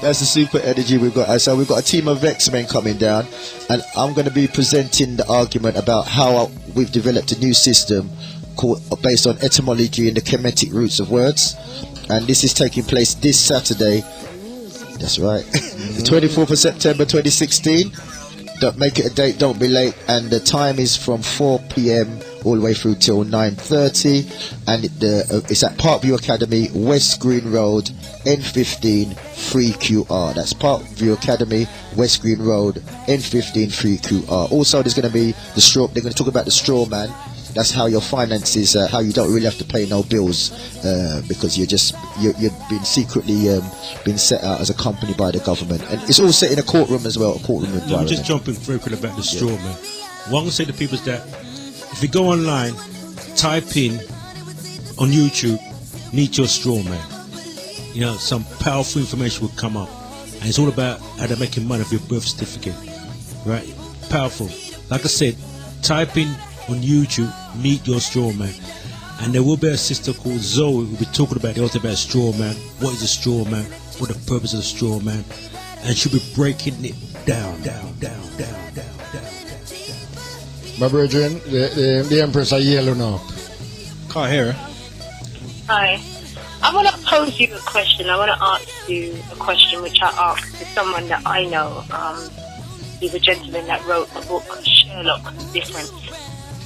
That's the super energy we've got. So we've got a team of X-Men coming down, and I'm going to be presenting the argument about how we've developed a new system based on etymology and the Kemetic roots of words. And this is taking place this Saturday. That's right. The 24th of September 2016. Don't make it a date, don't be late. And the time is from 4 p.m. all the way through till 9:30. And it's at Parkview Academy, West Green Road, N15 3QR. That's Parkview Academy, West Green Road, N15 3QR. Also, there's going to be they're going to talk about the straw man. That's how your finances, how you don't really have to pay no bills because you've been secretly been set out as a company by the government, and it's all set in a courtroom as well, a courtroom environment. Let me just jump in very quickly about the straw man. What I'm going to say to people is that if you go online, type in on YouTube, meet your straw man. You know, some powerful information will come up, and it's all about how they're making money off your birth certificate, right? Powerful. Like I said, type in on YouTube, meet your straw man, and there will be a sister called Zoe who will be talking about straw man, what is a straw man, what the purpose of the straw man, and she'll be breaking it down. My brethren, the Empress are yelling up. Can't hear her. Hi. I want to pose you a question. I want to ask you a question which I asked to someone that I know. He's a gentleman that wrote a book, Sherlock Difference.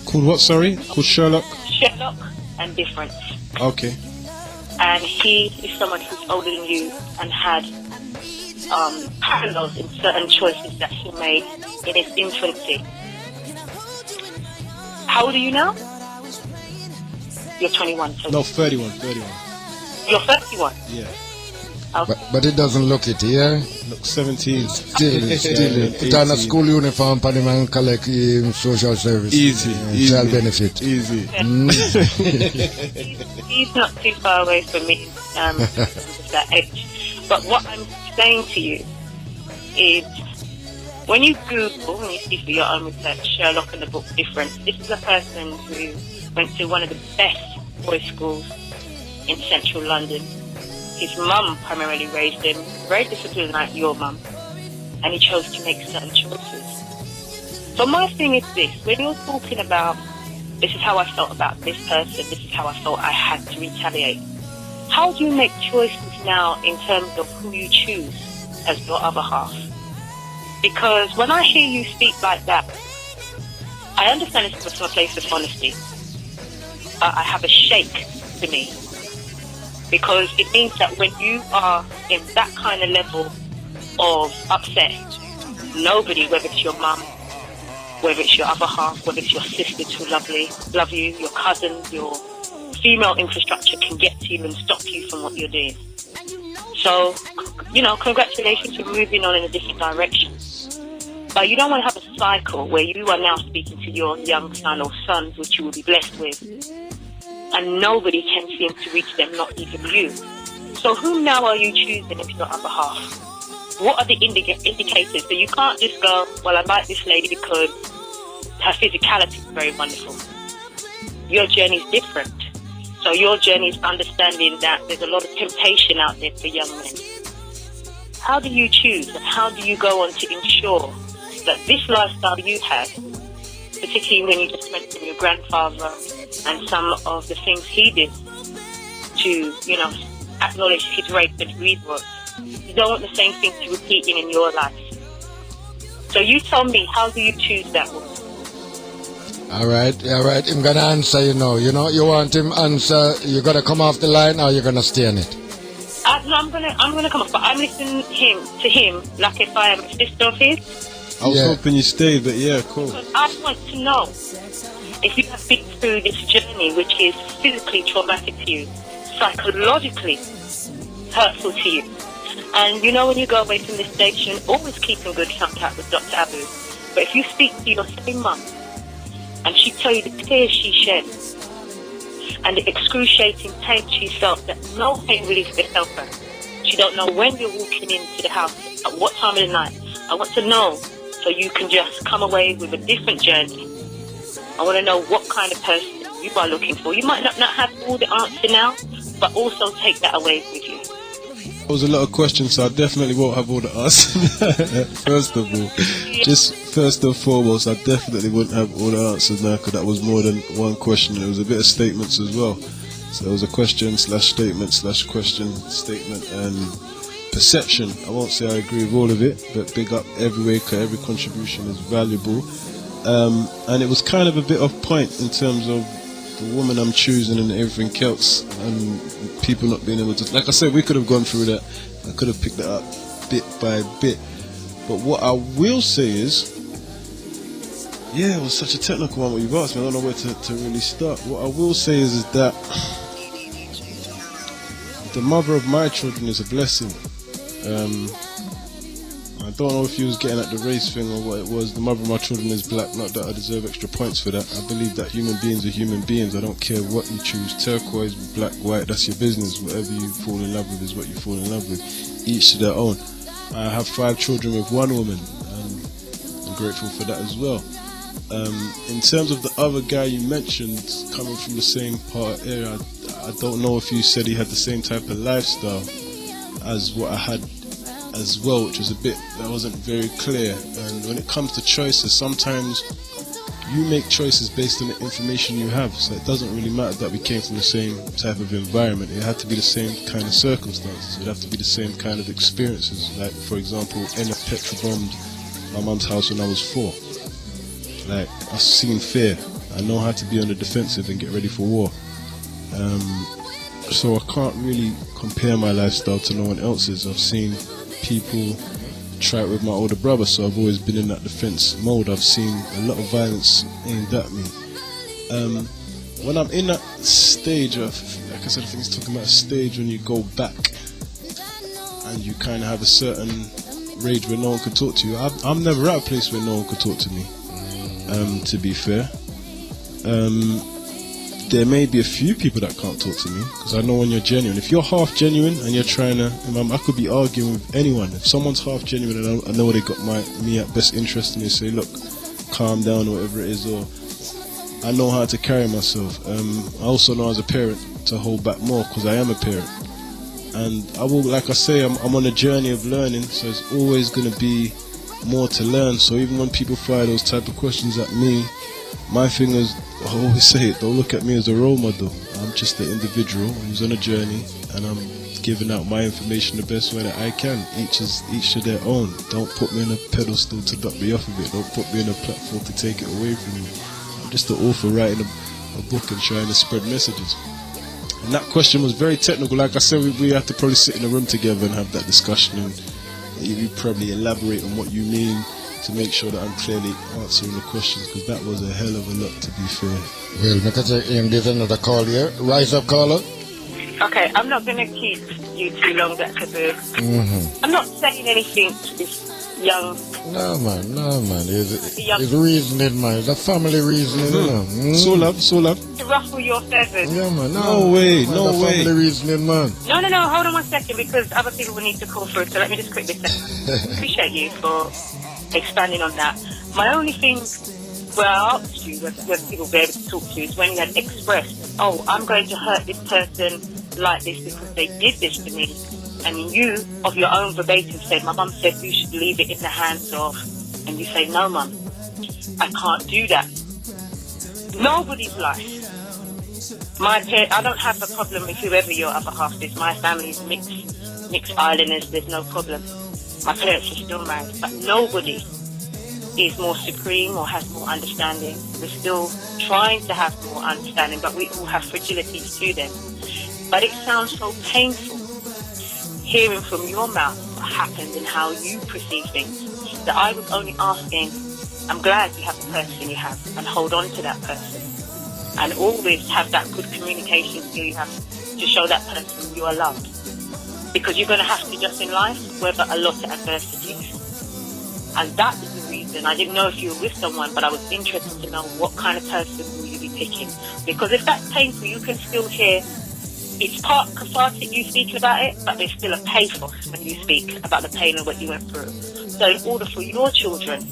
Called what, sorry? Called Sherlock? Sherlock and Difference. Okay. And he is someone who's older than you and had parallels in certain choices that he made in his infancy. How old are you now? You're 21. So No, 31. You're 31? Yeah. Okay. But it doesn't look it, yeah? Look, 17. Still. Put on a school uniform for him and collect social service. Easy. Child benefit. Easy. He's not too far away from me in terms of that age. But what I'm saying to you is, when you Google, when you see for your own research, Sherlock and the book Difference, this is a person who went to one of the best boys' schools in central London. His mum primarily raised him, very disciplined like your mum, and he chose to make certain choices. So my thing is this, when you're talking about, this is how I felt about this person, this is how I felt I had to retaliate, how do you make choices now in terms of who you choose as your other half? Because when I hear you speak like that, I understand it's from a place of honesty. I have a shake to me. Because it means that when you are in that kind of level of upset, nobody, whether it's your mum, whether it's your other half, whether it's your sisters who love you, your cousins, your female infrastructure can get to you and stop you from what you're doing. So, congratulations, you're moving on in a different direction. But you don't want to have a cycle where you are now speaking to your young son or sons, which you will be blessed with, and nobody can seem to reach them, not even you. So who now are you choosing as your other half? What are the indicators? So you can't just go, well, I like this lady because her physicality is very wonderful. Your journey is different. So your journey is understanding that there's a lot of temptation out there for young men. How do you choose, and how do you go on to ensure that this lifestyle you had, particularly when you just mentioned your grandfather and some of the things he did to, acknowledge his rape and greed was, you don't want the same thing to repeat in your life. So you tell me, how do you choose that one? All right. I'm gonna answer. You want him answer. You gotta come off the line, or you're gonna stay on it. No, I'm gonna come off, but I'm listening to him like if I am a sister of his. I was hoping you stayed, but yeah, cool. Because I want to know if you have been through this journey, which is physically traumatic to you, psychologically hurtful to you. And when you go away from this station, always keep in good contact with Dr. Aboo. But if you speak to your same mum, and she tell you the tears she shed, and the excruciating pain she felt that no pain relief could help her. She don't know when you're walking into the house, at what time of the night. I want to know so you can just come away with a different journey. I want to know what kind of person you are looking for. You might not have all the answer now, but also take that away with you. There was a lot of questions, so I definitely won't have all the answers. First of all, just first and foremost, I definitely wouldn't have all the answers now, because that was more than one question. There was a bit of statements as well. So there was a question slash statement slash question, statement, and perception. I won't say I agree with all of it, but big up every way, because every contribution is valuable. And it was kind of a bit off point in terms of the woman I'm choosing and everything else, and people not being able to, like I said, we could have gone through that. I could have picked that up bit by bit. But what I will say is, yeah, it was such a technical one what you've asked me. I don't know where to really start. What I will say is that the mother of my children is a blessing. I don't know if you was getting at the race thing or what it was. The mother of my children is black, not that I deserve extra points for that. I believe that human beings are human beings. I don't care what you choose, turquoise, black, white, that's your business. Whatever you fall in love with is what you fall in love with, each to their own. I have 5 children with one woman, and I'm grateful for that as well. In terms of the other guy you mentioned, coming from the same part area, I don't know if you said he had the same type of lifestyle as what I had as well, which was that wasn't very clear. And when it comes to choices, sometimes you make choices based on the information you have, so it doesn't really matter that we came from the same type of environment. It had to be the same kind of circumstances, it had to be the same kind of experiences. Like, for example, Enna petrol bombed my mum's house when I was 4. Like, I've seen fear, I know how to be on the defensive and get ready for war. So I can't really compare my lifestyle to no one else's. I've seen people try it with my older brother, so I've always been in that defense mode. I've seen a lot of violence aimed at me. When I'm in that stage of, like I said, I think it's talking about a stage when you go back and you kind of have a certain rage where no one could talk to you. I'm never at a place where no one could talk to me, to be fair. There may be a few people that can't talk to me, because I know when you're genuine. If you're half genuine and you're trying to, I could be arguing with anyone. If someone's half genuine and I know they got me at best interest, and they say, look, calm down, or whatever it is, or I know how to carry myself. I also know as a parent to hold back more, because I am a parent. And I will, like I say, I'm on a journey of learning, so it's always going to be more to learn. So even when people fire those type of questions at me, my thing is, I always say it, don't look at me as a role model. I'm just an individual who's on a journey, and I'm giving out my information the best way that I can. Each to their own. Don't put me on a pedestal to knock me off of it. Don't put me on a platform to take it away from me. I'm just the author writing a book and trying to spread messages. And that question was very technical. Like I said, we had to probably sit in a room together and have that discussion, and you probably elaborate on what you mean to make sure that I'm clearly answering the questions, because that was a hell of a lot, to be fair. Well, because there's another call here. Rise up, caller. Okay, I'm not going to keep you too long, Dr. Aboo. I'm not saying anything to this young... No, man. It's reasoning, man. It's a family reasoning, you know. So love. To ruffle your feathers. Yeah, man. No way. Family reasoning, man. No, hold on one second, because other people will need to call through, so let me just quickly say, appreciate you for expanding on that. My only thing where I asked you whether people will be able to talk to you is when you had expressed, oh, I'm going to hurt this person like this because they did this to me. And you, of your own verbatim, said, my mum said you should leave it in the hands of, and you say, no, mum, I can't do that. Nobody's life. I don't have a problem with whoever your other half is. My family is mixed islanders, there's no problem. My parents are still married, but nobody is more supreme or has more understanding. We're still trying to have more understanding, but we all have fragilities to them. But it sounds so painful hearing from your mouth what happened and how you perceive things, that I was only asking, I'm glad you have the person you have, and hold on to that person. And always have that good communication skill you have to show that person you are loved. Because you're going to have to, just in life, weather a lot of adversity. And that is the reason. I didn't know if you were with someone, but I was interested to know what kind of person will you be picking. Because if that's painful, you can still hear, it's part cathartic you speaking about it, but there's still a pathos when you speak about the pain of what you went through. So in order for your children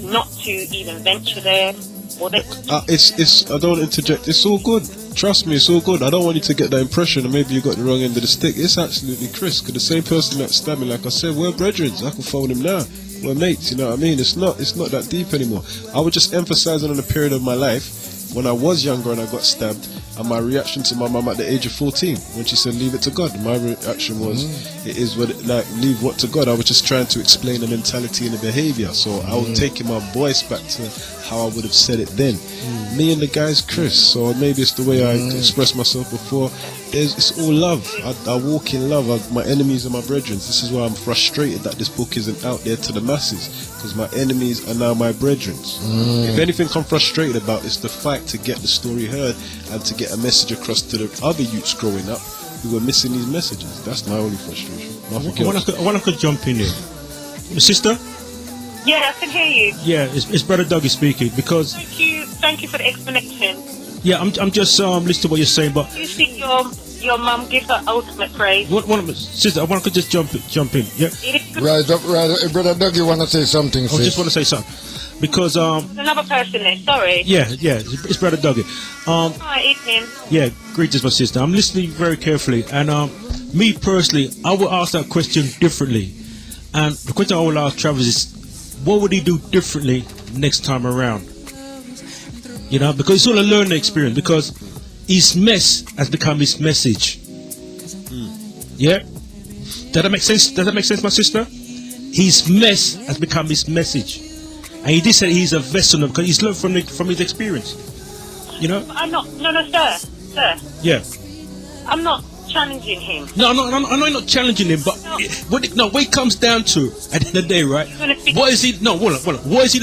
not to even venture there, or they It's. I don't interject. It's all good. Trust me, it's all good. I don't want you to get that impression, and maybe you got the wrong end of the stick. It's absolutely Chris. Because the same person that stabbed me, like I said, we're brethren. I can phone him now. We're mates. You know what I mean? It's not that deep anymore. I was just emphasizing on a period of my life when I was younger and I got stabbed, and my reaction to my mum at the age of 14 when she said leave it to God. My reaction was it is what it, like, leave what to God. I was just trying to explain the mentality and the behavior, so I was taking my voice back to how I would have said it then. Me and the guy's Chris, so maybe it's the way I expressed myself before. It's all love. I walk in love. My enemies are my brethren. This is why I'm frustrated that this book isn't out there to the masses, because my enemies are now my brethren. If anything I'm frustrated about, is the fight to get the story heard and to get a message across to the other youths growing up who were missing these messages. That's my only frustration. I want to jump in here. My sister? Yeah, I can hear you. Yeah, it's Brother Dougie speaking, because Thank you for the explanation. yeah, I'm just listening to what you're saying, but You see your mum give her ultimate praise. sister, I want to just jump in. Yeah, It is good. Right, brother Doug, you want to say something? I Sis? just want to say something because There's another person there. Sorry. yeah, it's Brother Dougie. Hi, evening. Yeah, greetings, my sister. I'm listening very carefully, and me personally, I will ask that question differently. And the question I will ask Travis is, what would he do differently next time around? You know, because it's all a learning experience. Because his mess has become his message. Yeah, does that make sense? Does that make sense, my sister? His mess has become his message, and he did say he's a vessel because he's learned from his experience. You know? I'm not. No, sir. Yeah. I'm not challenging him. No, I know you're not challenging him, but what it comes down to at the end of the day, right? You're gonna speak- What is he? No, hold on. What is he?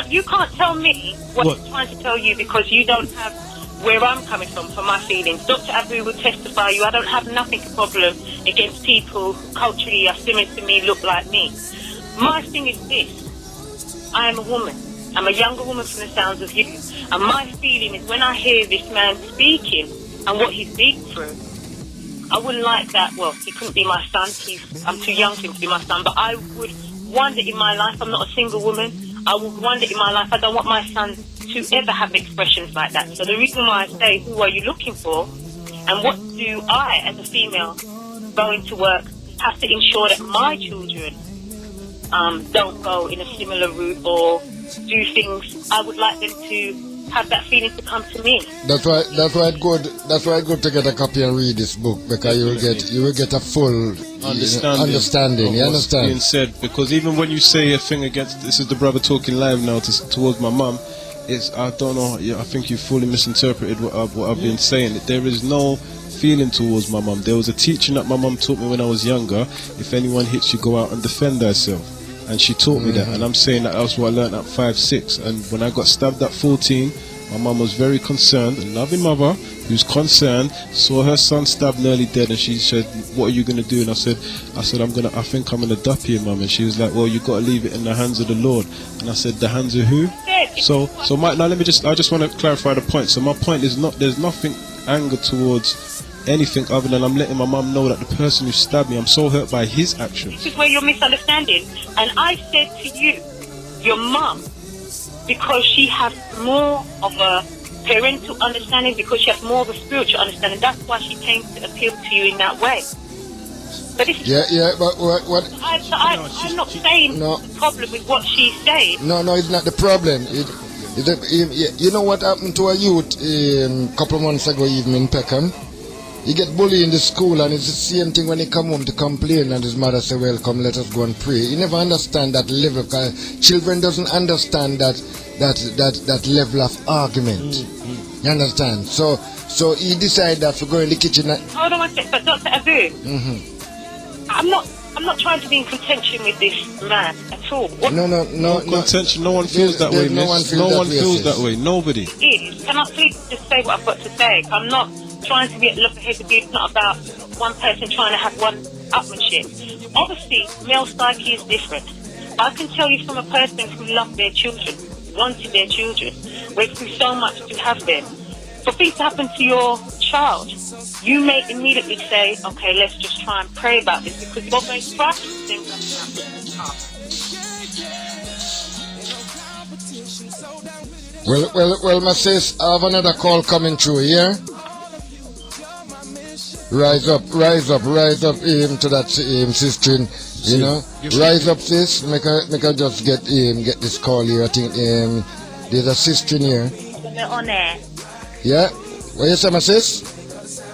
You can't tell me what What? I'm trying to tell you, because you don't have where I'm coming from for my feelings. Dr. Aboo will testify I don't have nothing a problem against people who culturally are similar to me, look like me. My thing is this: I am a woman. I'm a younger woman from the sounds of you, and my feeling is when I hear this man speaking and what he's been through, I wouldn't like that. Well, he couldn't be my son. I'm too young for him to be my son. But I would wonder in my life, I'm not a single woman, I would wonder in my life, I don't want my son to ever have expressions like that. So the reason why I say, who are you looking for? And what do I, as a female, going to work, have to ensure that my children don't go in a similar route or do things? I would like them to have that feeling to come to me. That's why it's good to get a copy and read this book, because you will get a full understanding. of You what's understand? being said. Because even when you say a thing against, this is the brother talking live now towards my mum, it's, I don't know, I think you fully misinterpreted what I've been saying. There is no feeling towards my mum. There was a teaching that my mum taught me when I was younger: if anyone hits you, go out and defend thyself. And she taught me that, and I'm saying that was what I learned at 5, 6. And when I got stabbed at 14, my mum was very concerned, a loving mother who's concerned, saw her son stabbed nearly dead, and she said, what are you going to do? And I said I think I'm going to dup you, mum. And she was like, well, you got to leave it in the hands of the Lord. And I said, the hands of who? I just want to clarify the point. So my point is there's nothing anger towards anything other than I'm letting my mum know that the person who stabbed me, I'm so hurt by his actions. This is where you're misunderstanding. And I said to you, your mum, because she has more of a parental understanding, because she has more of a spiritual understanding, that's why she came to appeal to you in that way. But this is but what? I'm not saying No. the problem with what she's saying. No, it's not the problem. You know what happened to a youth a couple of months ago, even in Peckham? He get bullied in the school, and it's the same thing when he come home to complain, and his mother say, well, come, let us go and pray. He never understand that level, because children doesn't understand that level of argument. You understand? So he decided that to go in the kitchen. Hold on one second, but Dr. Aboo, I'm not trying to be in contention with this man at all. What No Contention. No one feels that way, no miss. one No one feels feels that that way. Nobody. is, can I please just say what I've got to say? I'm not trying to be at loggerheads with you. It's not about one person trying to have one upmanship. Obviously, male psyche is different. I can tell you from a person who loved their children, wanted their children, went through so much to have them. For things to happen to your child, you may immediately say, okay, let's just try and pray about this, because you're very frightened of things that happen. Well, my sis, I have another call coming through here. Rise up to that sister, you know. Rise up, sis. Make her just get this call here. I think there's a sister here. We're on air. Yeah. What you say, my sis?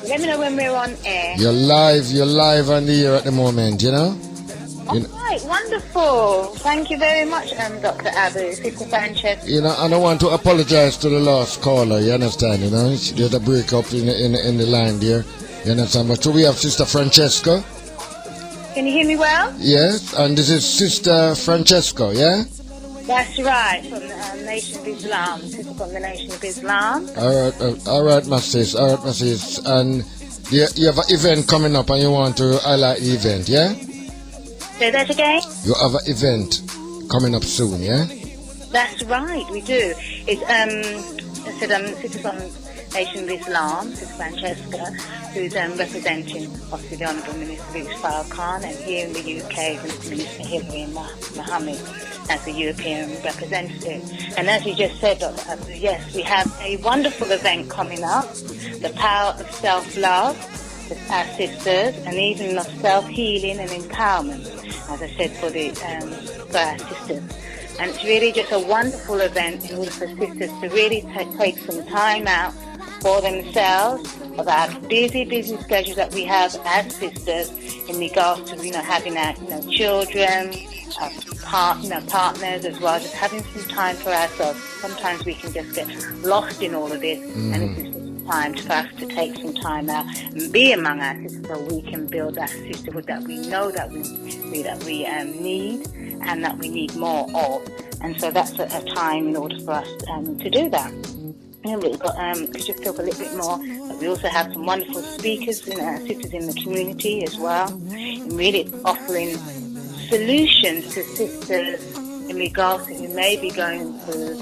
Let me know when we're on air. You're live on the air at the moment, you know. All right, wonderful. Thank you very much, Dr. Aboo, Sister Francesca. You know, I don't want to apologize to the last caller. You understand? You know, there's a breakup in the line there. You understand? But so we have Sister Francesca. Can you hear me well? Yes, and this is Sister Francesca. Yeah. That's right, from the Nation of Islam. Sister from the Nation of Islam. All right, my sis. And you have an event coming up, and you want to highlight the event, yeah? Say that again? You have an event coming up soon, yeah? That's right, we do. It's I said Sister from Nation of Islam, Sister Francesca, who's representing obviously the Honourable Minister Louis Farrakhan, and here in the UK, Minister Hilary Mohammed as the European representative. And as you just said, Dr. Aboo, yes, we have a wonderful event coming up, the power of self-love with our sisters, and even of self-healing and empowerment, as I said, for our sisters. And it's really just a wonderful event in order for sisters to really take some time out for themselves, of our busy schedules that we have as sisters in regards to, having our, children, partners as well, just having some time for ourselves. Sometimes we can just get lost in all of this, and this is just time for us to take some time out and be among our sisters, so we can build that sisterhood that we know that we need, and that we need more of. And so that's a time in order for us to do that. And we've got, could just talk a little bit more, but we also have some wonderful speakers, sisters in the community as well, and really offering solutions to sisters in regards to who may be going through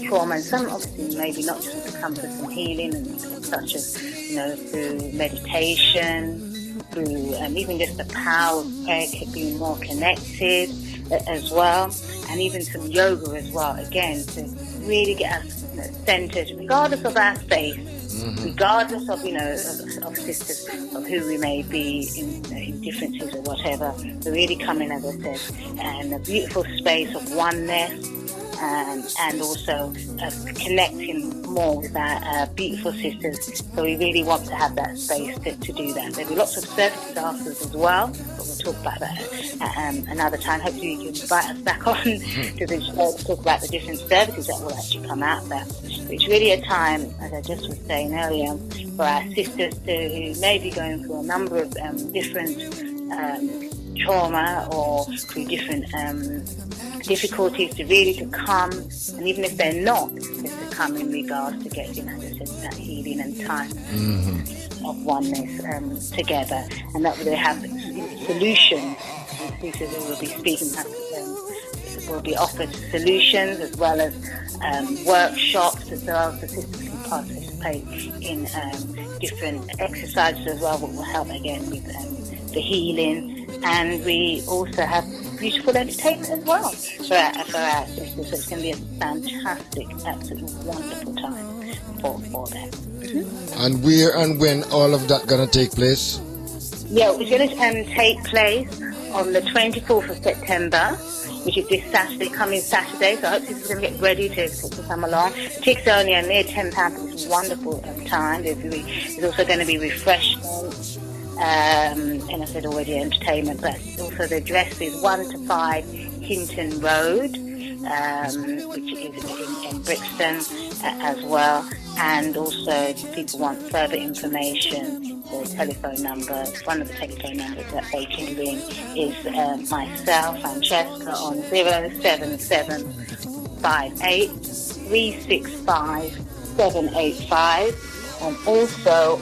trauma, and some obviously maybe not just to come for some healing, and such as through meditation, through even just the power of prayer, being more connected as well, and even some yoga as well, again, to really get us centered, regardless of our faith, regardless of of sisters, of who we may be in differences or whatever. We're really coming, as I said, and a beautiful space of oneness, and also connecting more with our beautiful sisters. So we really want to have that space to do that. There'll be lots of services afterwards as well, but we'll talk about that another time. Hopefully you can invite us back on to the show to talk about the different services that will actually come out there. It's really a time, as I just was saying earlier, for our sisters who may be going through a number of different trauma or through different difficulties, to really to come, and even if they're not, just to come in regards to getting, as I said, that healing and time of oneness together, and that they have solutions. The sisters who will be speaking will be offered solutions, as well as workshops as well, so sisters can participate in different exercises as well, which will help again with the healing. And we also have beautiful entertainment as well for our sisters, so it's going to be a fantastic, absolutely wonderful time for them. And where and when all of that going to take place? Yeah, it's going to take place on the 24th of September, which is this Saturday, coming Saturday. So I hope people are going to get ready to come along. Tickets are only a mere £10 for this wonderful time. There's also going to be refreshments, and I said already entertainment, but also the address is 1 to 5 Hinton Road, which is in Brixton as well. And also, if people want further information, the telephone number, one of the telephone numbers that they can ring is myself, Francesca, on 07758 365 785. And also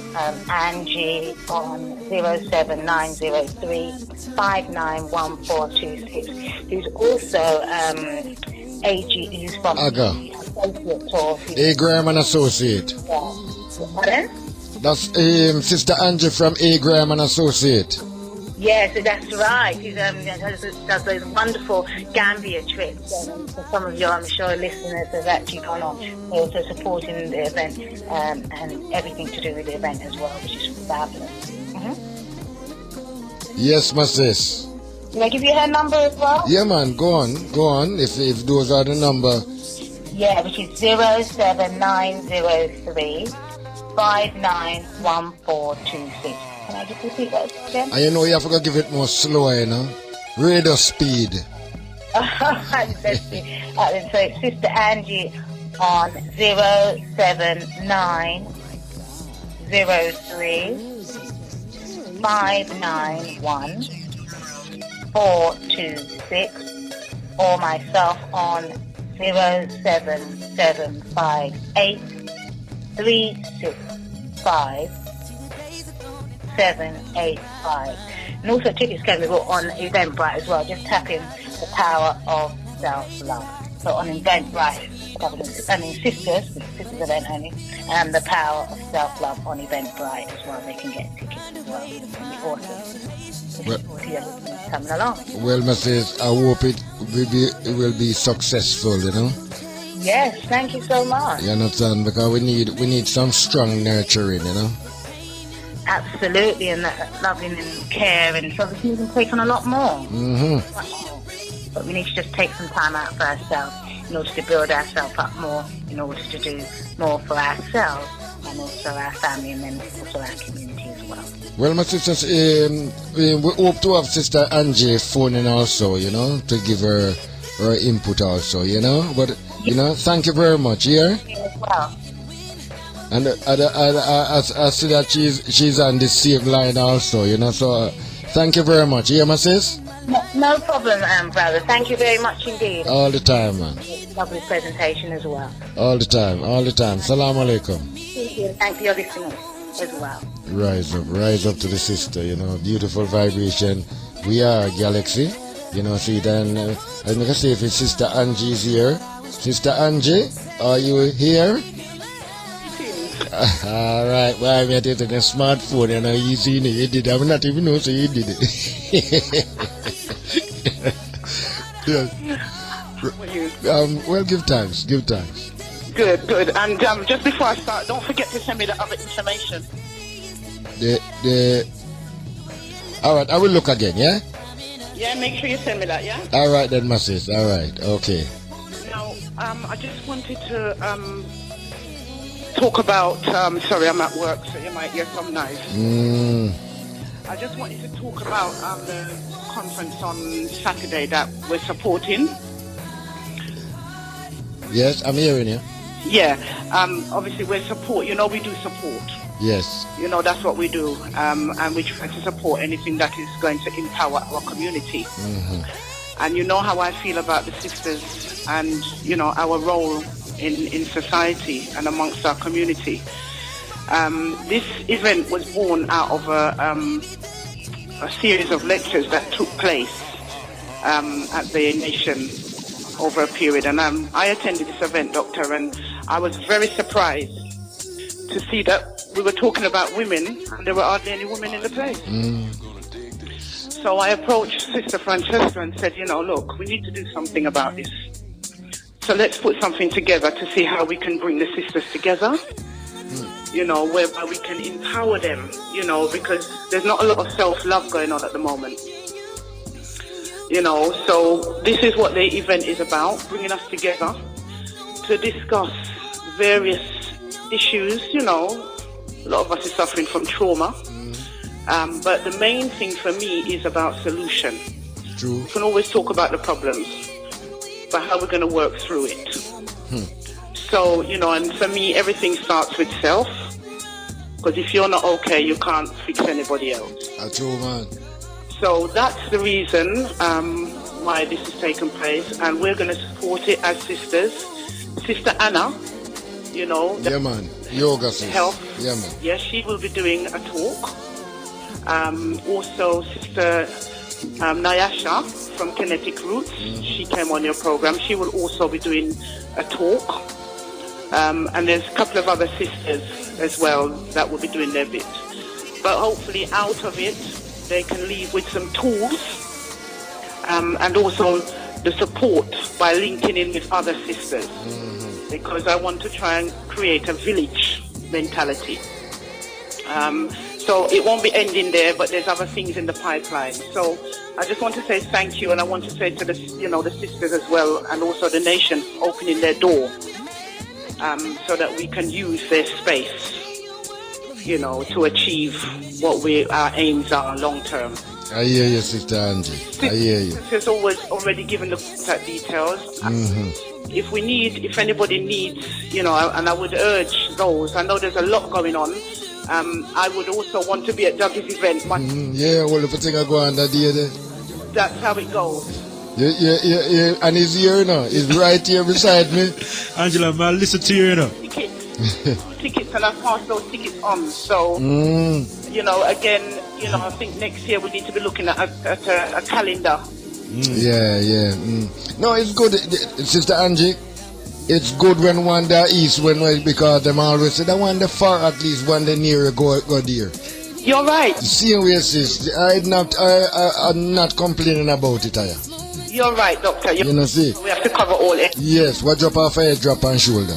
Angie on 07903 591426, who's also AG, who's from Aga. A. Graham and Associate. Pardon? That's Sister Angie from A. Graham and Associate. Yes, that's right. He does those wonderful Gambia trips. And for some of your, I'm sure, listeners have actually gone on. They're also supporting the event and everything to do with the event as well, which is fabulous. Yes, my sis. Can I give you her number as well? Yeah, man, go on. If those are the number. Yeah, which is 07903 591426. Can I just repeat that again? And you know you have to give it more slower, you know. Radio speed. So it's Sister Angie on 07903 591426 or myself on 07758 365 785. And also tickets can be bought on Eventbrite as well. Just tap in the power of self-love. So on Eventbrite, sisters event only, and the power of self-love on Eventbrite as well. They can get tickets as well. It'll be awesome. Coming along. Well, Mrs. I hope it will be successful, you know. Yes, thank you so much. You understand? Because we need some strong nurturing, you know. Absolutely, and that loving and care, and so we can even take on a lot more. But we need to just take some time out for ourselves in order to build ourselves up more, in order to do more for ourselves and also our family, and then also our community as well. Well, my sisters, we hope to have Sister Angie phoning also, you know, to give her input also, you know. But you know, thank you very much. Yeah. As well. And I see that she's on the same line also, you know. So thank you very much. Yeah, my sis. No problem, brother. Thank you very much indeed. All the time, man. Lovely presentation as well. All the time. Salam alaikum. Thank you. Thank you, your listeners as well. Rise up to the sister, you know, beautiful vibration. We are a galaxy, you know, see then, I make a say if Sister Angie is here. Sister Angie, are you here? Alright, well, I'm at it on a smartphone, you know, you see it, you did it. I not even know, so you did it. Yeah. Well, give thanks. Good. And just before I start, don't forget to send me the other information. Alright, I will look again, yeah? Yeah, make sure you send me that, yeah? Alright then, my sis. Alright, okay. Now, I just wanted to talk about, sorry, I'm at work, so you might hear some noise. I just wanted to talk about the conference on Saturday that we're supporting. Yes, I'm hearing you. Yeah, obviously we support, you know, we do support. Yes. You know, that's what we do. And we try to support anything that is going to empower our community. And you know how I feel about the sisters and, you know, our role in society and amongst our community. This event was born out of a series of lectures that took place at the nation over a period. And I attended this event, Doctor, and I was very surprised to see that we were talking about women and there were hardly any women in the place. So I approached Sister Francesca and said, you know, look, we need to do something about this. So let's put something together to see how we can bring the sisters together, you know, whereby we can empower them, you know, because there's not a lot of self-love going on at the moment. You know, so this is what the event is about, bringing us together to discuss various issues. You know, a lot of us are suffering from trauma, but the main thing for me is about solution. True. We can always talk about the problems, but how we're going to work through it. So, you know, and for me, everything starts with self, because if you're not okay, you can't fix anybody else. True, man. So that's the reason why this has taken place, and we're going to support it as sisters. Sister Anna, you know, yeah, man. Yoga sis. Health. Yeah, man. Yes, she will be doing a talk. Also, Sister Nyasha from Kinetic Roots, she came on your program. She will also be doing a talk. And there's a couple of other sisters as well that will be doing their bit. But hopefully out of it, they can leave with some tools and also the support by linking in with other sisters. Because I want to try and create a village mentality. So it won't be ending there, but there's other things in the pipeline. So I just want to say thank you, and I want to say to the sisters as well, and also the nation opening their door, so that we can use their space, to achieve what our aims are long term. I hear you, Sister Angie. I hear you. There's always already given the contact details. If anybody needs, and I would urge those. I know there's a lot going on. I would also want to be at Dougie's event. Yeah, well, if I think I go on that day, that's how it goes. Yeah, and he's here now. He's right here beside me. Angela, man, listen to you, Tickets, and I pass those tickets on. So, again, I think next year we need to be looking at a calendar. Yeah. No, it's good, Sister Angie. It's good when one there east, because them always say that one the far at least, one the near go there. You're right. Same way, sis. I'm not complaining about it, You're right, Doctor. You know, see? We have to cover all it. Yes, what drop off head, drop on shoulder.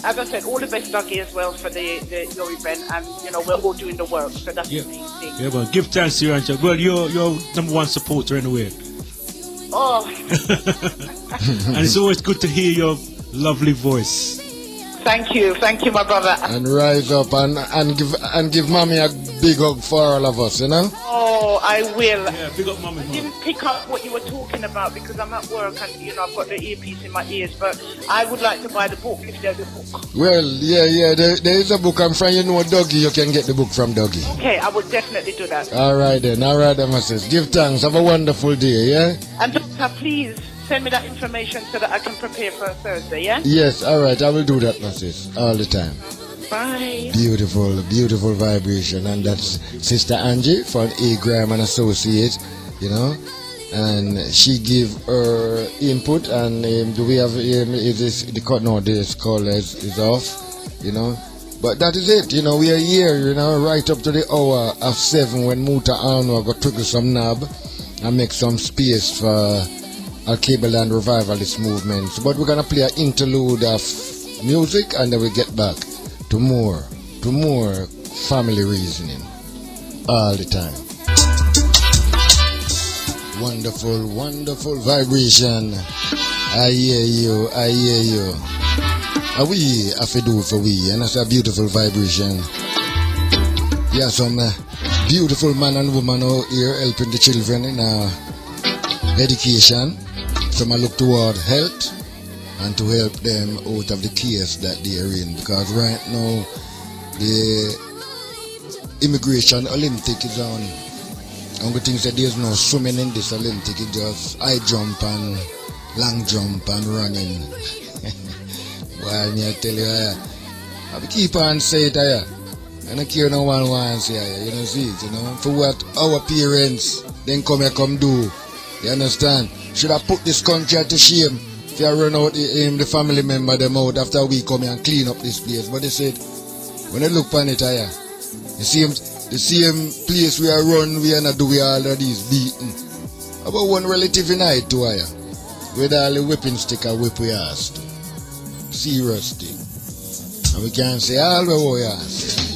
As I said, all the best, Dougie, as well for your event, and we're all doing the work, so that's the main thing. Yeah, but give thanks to you, Angela. Well, you're number one supporter anyway. Oh. And it's always good to hear your lovely voice. Thank you, my brother. And rise up and give mommy a big hug for all of us, Oh, I will. Yeah, big up mommy. I didn't pick up what you were talking about because I'm at work and I've got the earpiece in my ears, but I would like to buy the book if there's a book. Well, yeah, there is a book. I'm from Dougie. You can get the book from Dougie. Okay, I would definitely do that. All right, my sis. Give thanks. Have a wonderful day, yeah? And Doctor, please send me that information so that I can prepare for Thursday, yeah? Yes, all right. I will do that, my sis, all the time. Bye. Beautiful vibration. And that's Sister Angie from A. Graham and Associates, and she give her input. And do we have is the cut? No, this call is off, But that is it, we are here, right up to the hour of 7 when Muta Anwar go twiddle some knob and make some space for a cable and revivalist movements. But we're gonna play an interlude of music and then we get back to more family reasoning all the time. Wonderful vibration. I hear you. We have to do for we, and that's a beautiful vibration. Yeah, some beautiful man and woman out here helping the children in education. Some look toward health and to help them out of the chaos that they are in, because right now the immigration Olympic is on. Only things that there's no swimming in this Olympic, it's just high jump and long jump and running. Well, I tell you, I keep on saying it, I don't care no one wants here, see it, for what our parents then come do, you understand? Should I put this country to shame if I run out the family member them out after we come here and clean up this place? But they said, when I look upon it, the same place we are run, we are not do all of these beating. About one relative in it to with all the whipping stick and whip we asked. Serious thing. And we can't say all the way asked.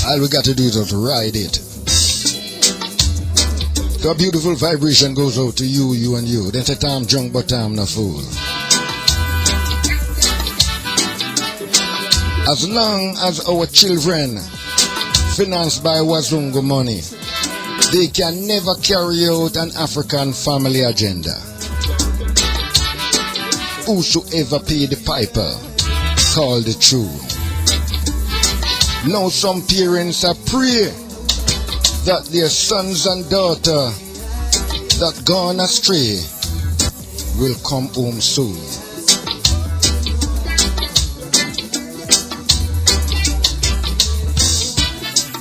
All we got to do is just ride it. So a beautiful vibration goes out to you and you. Then say I'm drunk but I'm not fool. As long as our children financed by Wazungu money, they can never carry out an African family agenda. Whosoever pay the piper, call the tune. Now some parents are pray that their sons and daughters that gone astray will come home soon.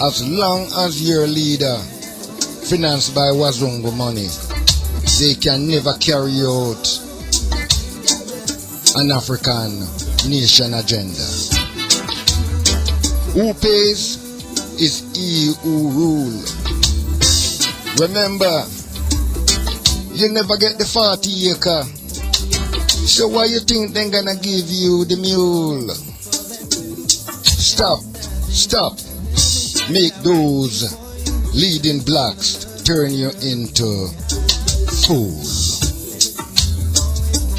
As long as your leader financed by Wazungu money, they can never carry out an African nation agenda. Who pays is he who rule. Remember, you never get the 40 acre. So why you think they're gonna give you the mule? Stop. Make those leading blacks turn you into fools.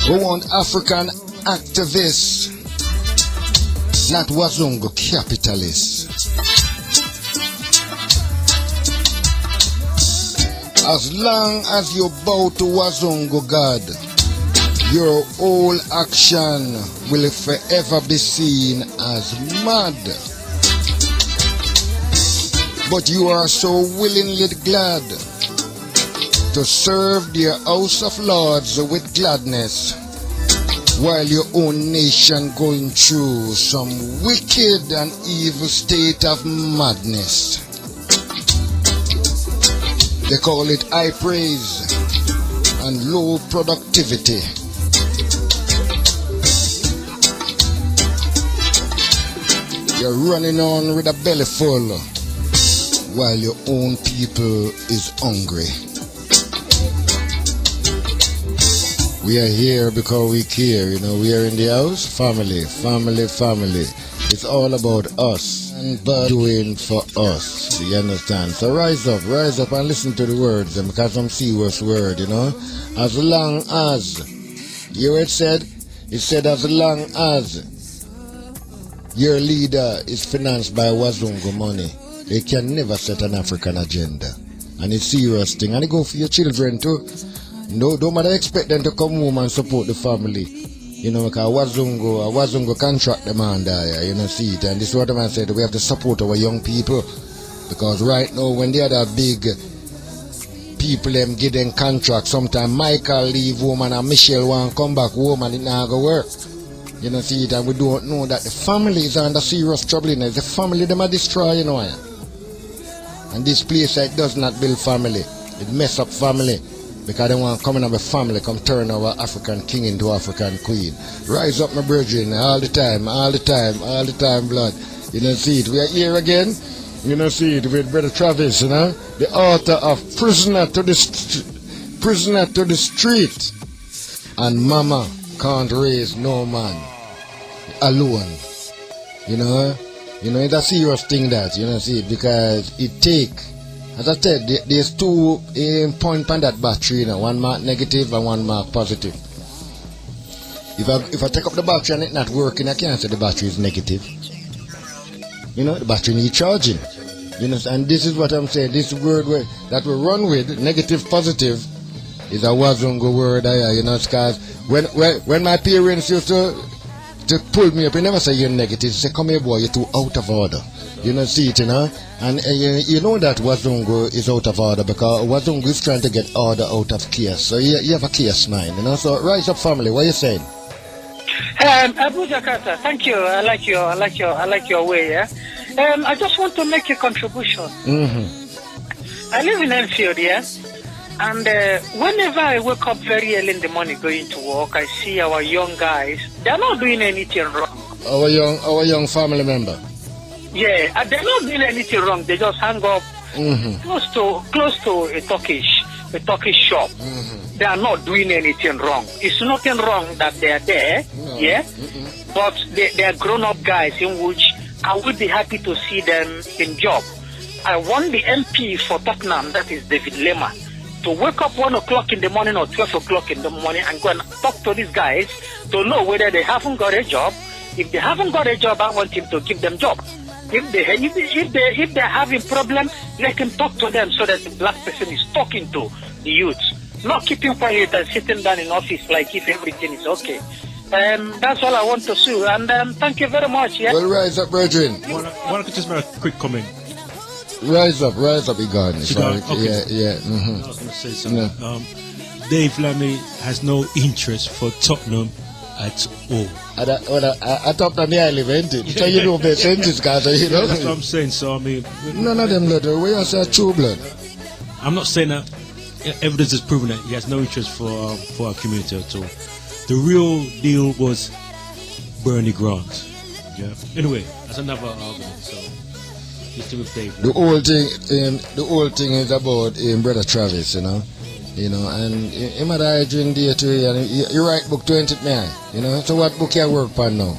We want African activists, not Wazungu capitalists. As long as you bow to Wazungu God, your whole action will forever be seen as mad. But you are so willingly glad to serve the House of Lords with gladness, while your own nation going through some wicked and evil state of madness. They call it high praise and low productivity. You're running on with a belly full while your own people is hungry. We are here because we care, we are in the house, family. It's all about us and doing for us, you understand? So rise up and listen to the words, because some serious word, As long as, you heard it said as long as your leader is financed by Wazungu money, they can never set an African agenda. And it's a serious thing. And it go for your children too. No, don't matter expect them to come home and support the family. Because Wazungu contract them under here, see it. And this is what I said, we have to support our young people. Because right now, when the other big people them give them contract, sometimes Michael leave home and Michelle want come back home and it not go work. See it, and we don't know that the family is under serious trouble. It's the family them are destroy, And this place it does not build family. It mess up family. Because they want to come in of a family, come turn our African king into African queen. Rise up, my brethren, all the time, blood. See it. We are here again. See it with Brother Travis, the author of Prisoner to the Street. And Mama can't raise no man alone. It's a serious thing that, see it, because it take, as I said, there's 2 points on that battery, one mark negative and one mark positive. If I take up the battery and it's not working, I can't say the battery is negative. The battery needs charging. And this is what I'm saying, this word that we run with, negative, positive, is a Wazungu word, because when my parents used to pull me up, they never say you're negative, they say, come here boy, you're too out of order. See it, and you know that Wazungu is out of order, because Wazungu is trying to get order out of chaos. So you have a chaos mind, So rise up, family. What are you saying? Aboo Jakarta, thank you. I like your way. Yeah. I just want to make a contribution. Mm-hmm. I live in Enfield, yeah, and whenever I wake up very early in the morning going to work, I see our young guys. They're not doing anything wrong. Our young family member. Yeah, they're not doing anything wrong. They just hang up close to a Turkish shop. Mm-hmm. They are not doing anything wrong. It's nothing wrong that they are there, no. Yeah. Mm-mm. But they are grown-up guys in which I would be happy to see them in job. I want the MP for Tottenham, that is David Lema, to wake up 1 o'clock in the morning or 12 o'clock in the morning and go and talk to these guys to know whether they haven't got a job. If they haven't got a job, I want him to give them job. If they're having problems, let him talk to them so that the black person is talking to the youth, not keeping quiet and sitting down in office like if everything is okay. That's all I want to say. And thank you very much. Yeah. Well, rise up, brethren. I could just make a quick comment. Rise up, Egon. Sorry. Okay. Yeah. Mm-hmm. I was going to say something. Dave Lammy has no interest for Tottenham at all. I thought that I live in it. So you know the senses, guys. That's what I'm saying. So I mean, none of them blood. We are say true blood. I'm not saying that evidence has proven that he has no interest for our community at all. The real deal was Bernie Grant. Yeah. Anyway, that's another argument. So, just with Dave. The whole thing is about brother Travis, and him at I drink day to you, and you write book 20 man, So what book you work on now,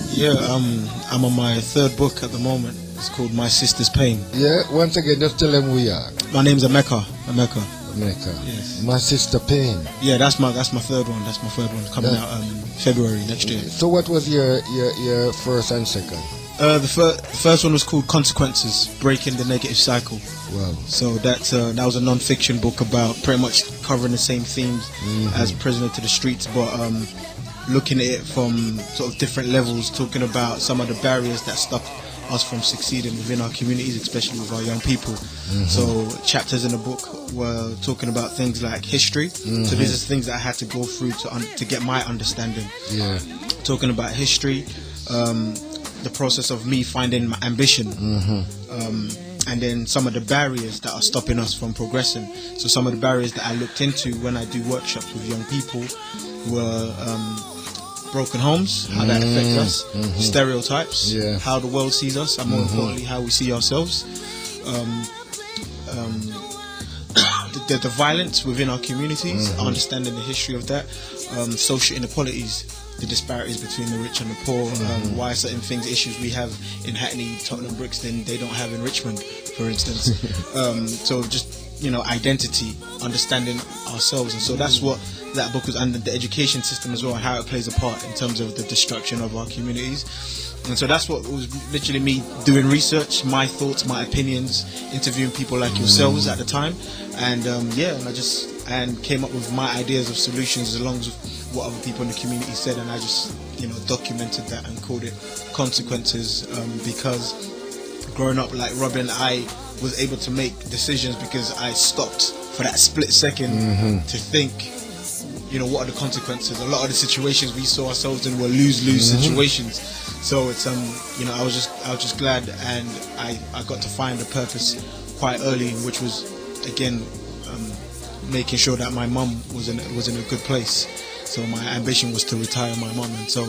Yeah, I'm on my third book at the moment. It's called My Sister's Pain. Yeah, once again, just tell them who you are. My name's Emeka. Yes. My Sister Pain. Yeah, that's my third one. That's my third one coming out February next year. So what was your first and second? The first one was called Consequences: Breaking the Negative Cycle. Wow. So that was a non-fiction book about pretty much covering the same themes as Prisoner to the Streets, but looking at it from sort of different levels, talking about some of the barriers that stop us from succeeding within our communities, especially with our young people. So chapters in the book were talking about things like history. So these are things that I had to go through to get my understanding. Yeah. Talking about history, the process of me finding my ambition, and then some of the barriers that are stopping us from progressing. So some of the barriers that I looked into when I do workshops with young people were broken homes, how that affects us, stereotypes, how the world sees us, and more importantly, how we see ourselves. The violence within our communities, understanding the history of that, social inequalities, the disparities between the rich and the poor, why certain things, issues we have in Hackney, Tottenham, Brixton, they don't have in Richmond, for instance. So just, identity, understanding ourselves. And so that's what that book was, and the education system as well, and how it plays a part in terms of the destruction of our communities. And so that's what was literally me doing research, my thoughts, my opinions, interviewing people like yourselves at the time, and and came up with my ideas of solutions along with what other people in the community said, and I just documented that and called it Consequences, because growing up like Robyn, I was able to make decisions because I stopped for that split second to think, what are the consequences. A lot of the situations we saw ourselves in were lose-lose situations. So it's I was just glad, and I got to find a purpose quite early, which was again making sure that my mum was in a good place. So my ambition was to retire my mum, and so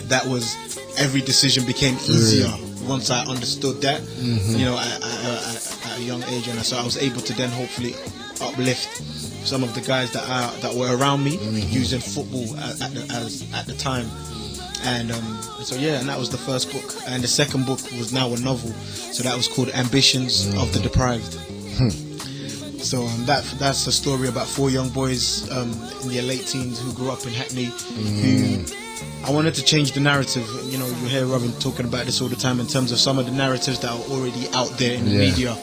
that was, every decision became easier once I understood that. At a young age, and so I was able to then hopefully uplift some of the guys that were around me using football at the time. And and that was the first book, and the second book was now a novel, so that was called Ambitions of the Deprived. So that's a story about 4 young boys in their late teens who grew up in Hackney, who I wanted to change the narrative. You hear Robyn talking about this all the time in terms of some of the narratives that are already out there in the media,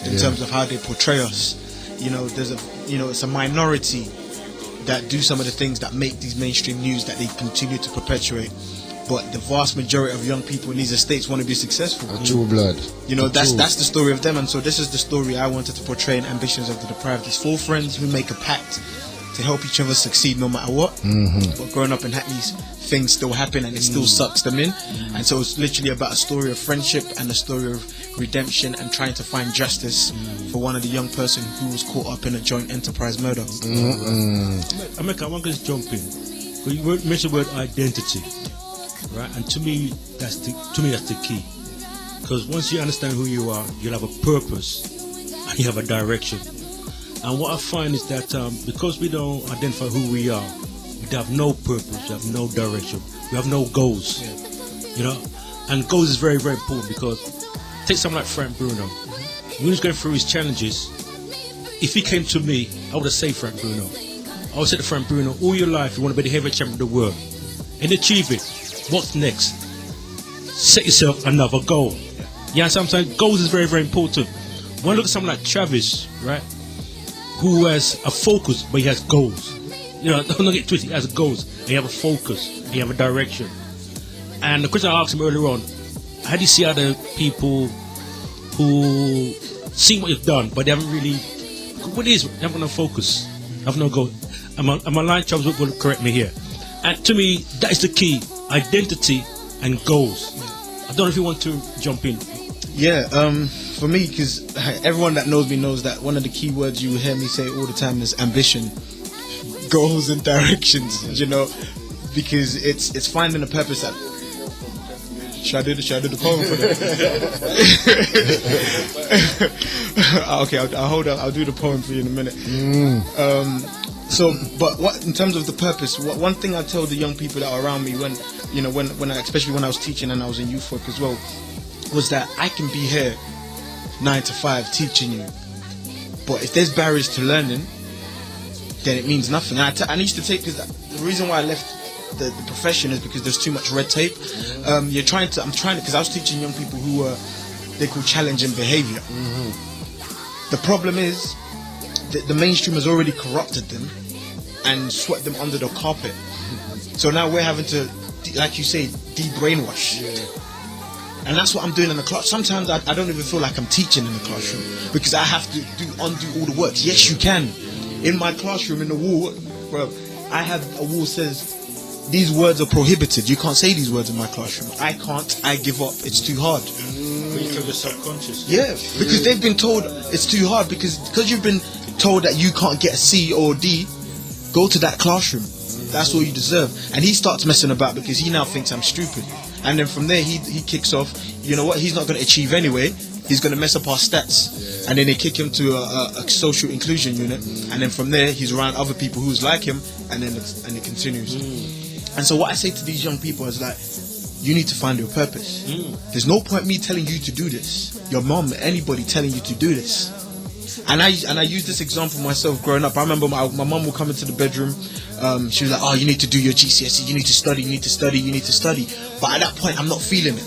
in terms of how they portray us. There's it's a minority that do some of the things that make these mainstream news that they continue to perpetuate. But the vast majority of young people in these estates want to be successful. True blood. That's the story of them, and so this is the story I wanted to portray in Ambitions of the Deprived. These 4 friends who make a pact to help each other succeed no matter what. But growing up in Hackney, things still happen and it still sucks them in. And so it's literally about a story of friendship and a story of redemption and trying to find justice for one of the young person who was caught up in a joint enterprise murder. Emeka, I want to just jump in. You mentioned the word identity, right? And to me, that's the key. Because once you understand who you are, you'll have a purpose and you have a direction. And what I find is that because we don't identify who we are, we have no purpose, we have no direction, we have no goals. And goals is very, very important, because take someone like Frank Bruno. When he was going through his challenges, if he came to me, I would have said Frank Bruno. I would say to Frank Bruno, all your life you want to be the heavyweight champion of the world and achieve it. What's next? Set yourself another goal. Yeah, sometimes goals is very, very important. When I look at someone like Travis, right, who has a focus but he has goals. Don't get twisted, he has goals, and he have a focus, and he have a direction. And the question I asked him earlier on, how do you see other people who see what you've done but they haven't really, what is, they haven't no focus, have no goal? And my line, Travis will correct me here. And to me, that is the key, identity and goals. I don't know if you want to jump in. Yeah, for me, because everyone that knows me knows that one of the key words you will hear me say all the time is ambition. goals and directions, you know, because it's finding a purpose that. Should I do the poem for them? Okay, I'll hold up. I'll do the poem for you in a minute. So, but what in terms of the purpose? One thing I tell the young people that are around me when especially when I was teaching and I was in youth work as well, was that I can be here 9 to 5 teaching you, but if there's barriers to learning, then it means nothing. I used to take, because the reason why I left the profession is because there's too much red tape. I'm trying to, because I was teaching young people who were, they call challenging behavior. The problem is that the mainstream has already corrupted them and swept them under the carpet. So now we're having to, like you say, de-brainwash. And that's what I'm doing in the class. Sometimes I don't even feel like I'm teaching in the classroom because I have to undo all the work. Yes, you can. In my classroom, in the wall, bro, I have a wall that says, these words are prohibited. You can't say these words in my classroom. I can't. I give up. It's too hard. Because the subconscious. Yeah, because they've been told it's too hard because you've been told that you can't get a C or a D. Go to that classroom. That's all you deserve. And he starts messing about because he now thinks I'm stupid. And then from there he kicks off. You know what? He's not going to achieve anyway. He's going to mess up our stats. And then they kick him to a social inclusion unit. And then from there he's around other people who's like him. And then it continues. And so what I say to these young people is like, you need to find your purpose. There's no point me telling you to do this. Your mom, anybody telling you to do this. And I use this example myself growing up. I remember my mom would come into the bedroom. She was like, oh, you need to do your GCSE. You need to study. You need to study. You need to study. But at that point, I'm not feeling it.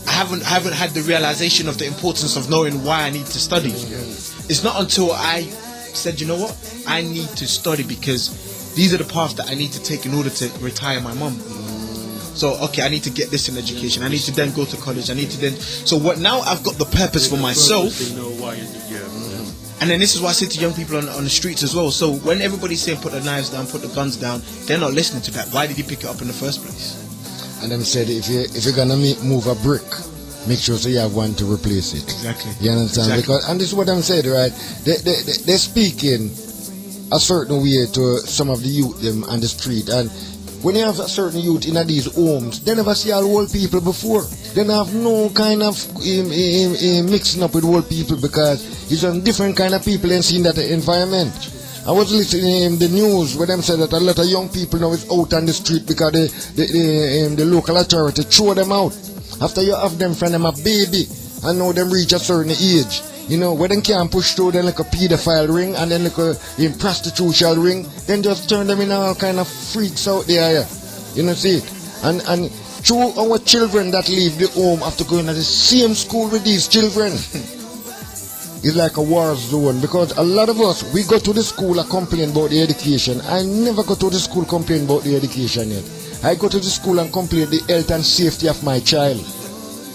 I haven't had the realization of the importance of knowing why I need to study. It's not until I said, you know what? I need to study because these are the paths that I need to take in order to retire my mom. So, okay, I need to get this in education. I need to then go to college. I need to then... So what? Now I've got the purpose for myself. And then this is what I say to young people on the streets as well. So when everybody's saying put the knives down, put the guns down, they're not listening to that. Why did you pick it up in the first place? And them said if you're gonna move a brick, make sure so you have one to replace it. Exactly. You understand? Exactly. Because, and this is what I'm saying, right? They're speaking a certain way to some of the youth them on the street, and when you have a certain youth in these homes, they never see all old people before. They have no kind of mixing up with old people because it's a different kind of people and seeing that environment. I was listening in the news where them said that a lot of young people now is out on the street because the local authority throw them out. After you have them from them a baby and now them reach a certain age. You know, where they can't push through them like a pedophile ring and then like a prostitution ring, then just turn them in all kind of freaks out there. Yeah. You know, see it? And through our children that leave the home after going to the same school with these children. It's like a war zone because a lot of us, we go to the school and complain about the education. I never go to the school complain about the education yet. I go to the school and complain the health and safety of my child.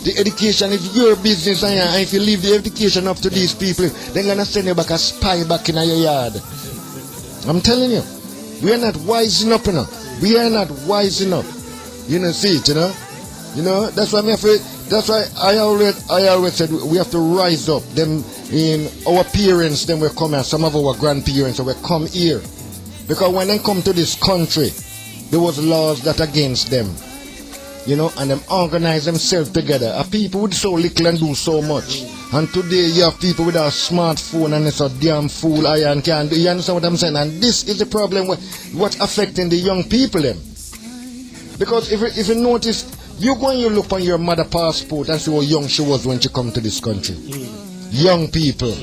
The education is your business, and if you leave the education up to these people, they're going to send you back a spy back in your yard. I'm telling you, we are not wising up enough. We are not wising up. You know, see it, you know? You know, that's why that's why I always said we have to rise up. Them in our parents, then will come here, some of our grandparents will come here. Because when they come to this country, there was laws that against them. You know, and them organize themselves together. A people with so little and do so much. And today you have people with a smartphone and it's a damn fool iron can do. You understand what I'm saying? And this is the problem what's affecting the young people then. Because if you notice, you go and you look on your mother passport and see how young she was when she come to this country. Young people.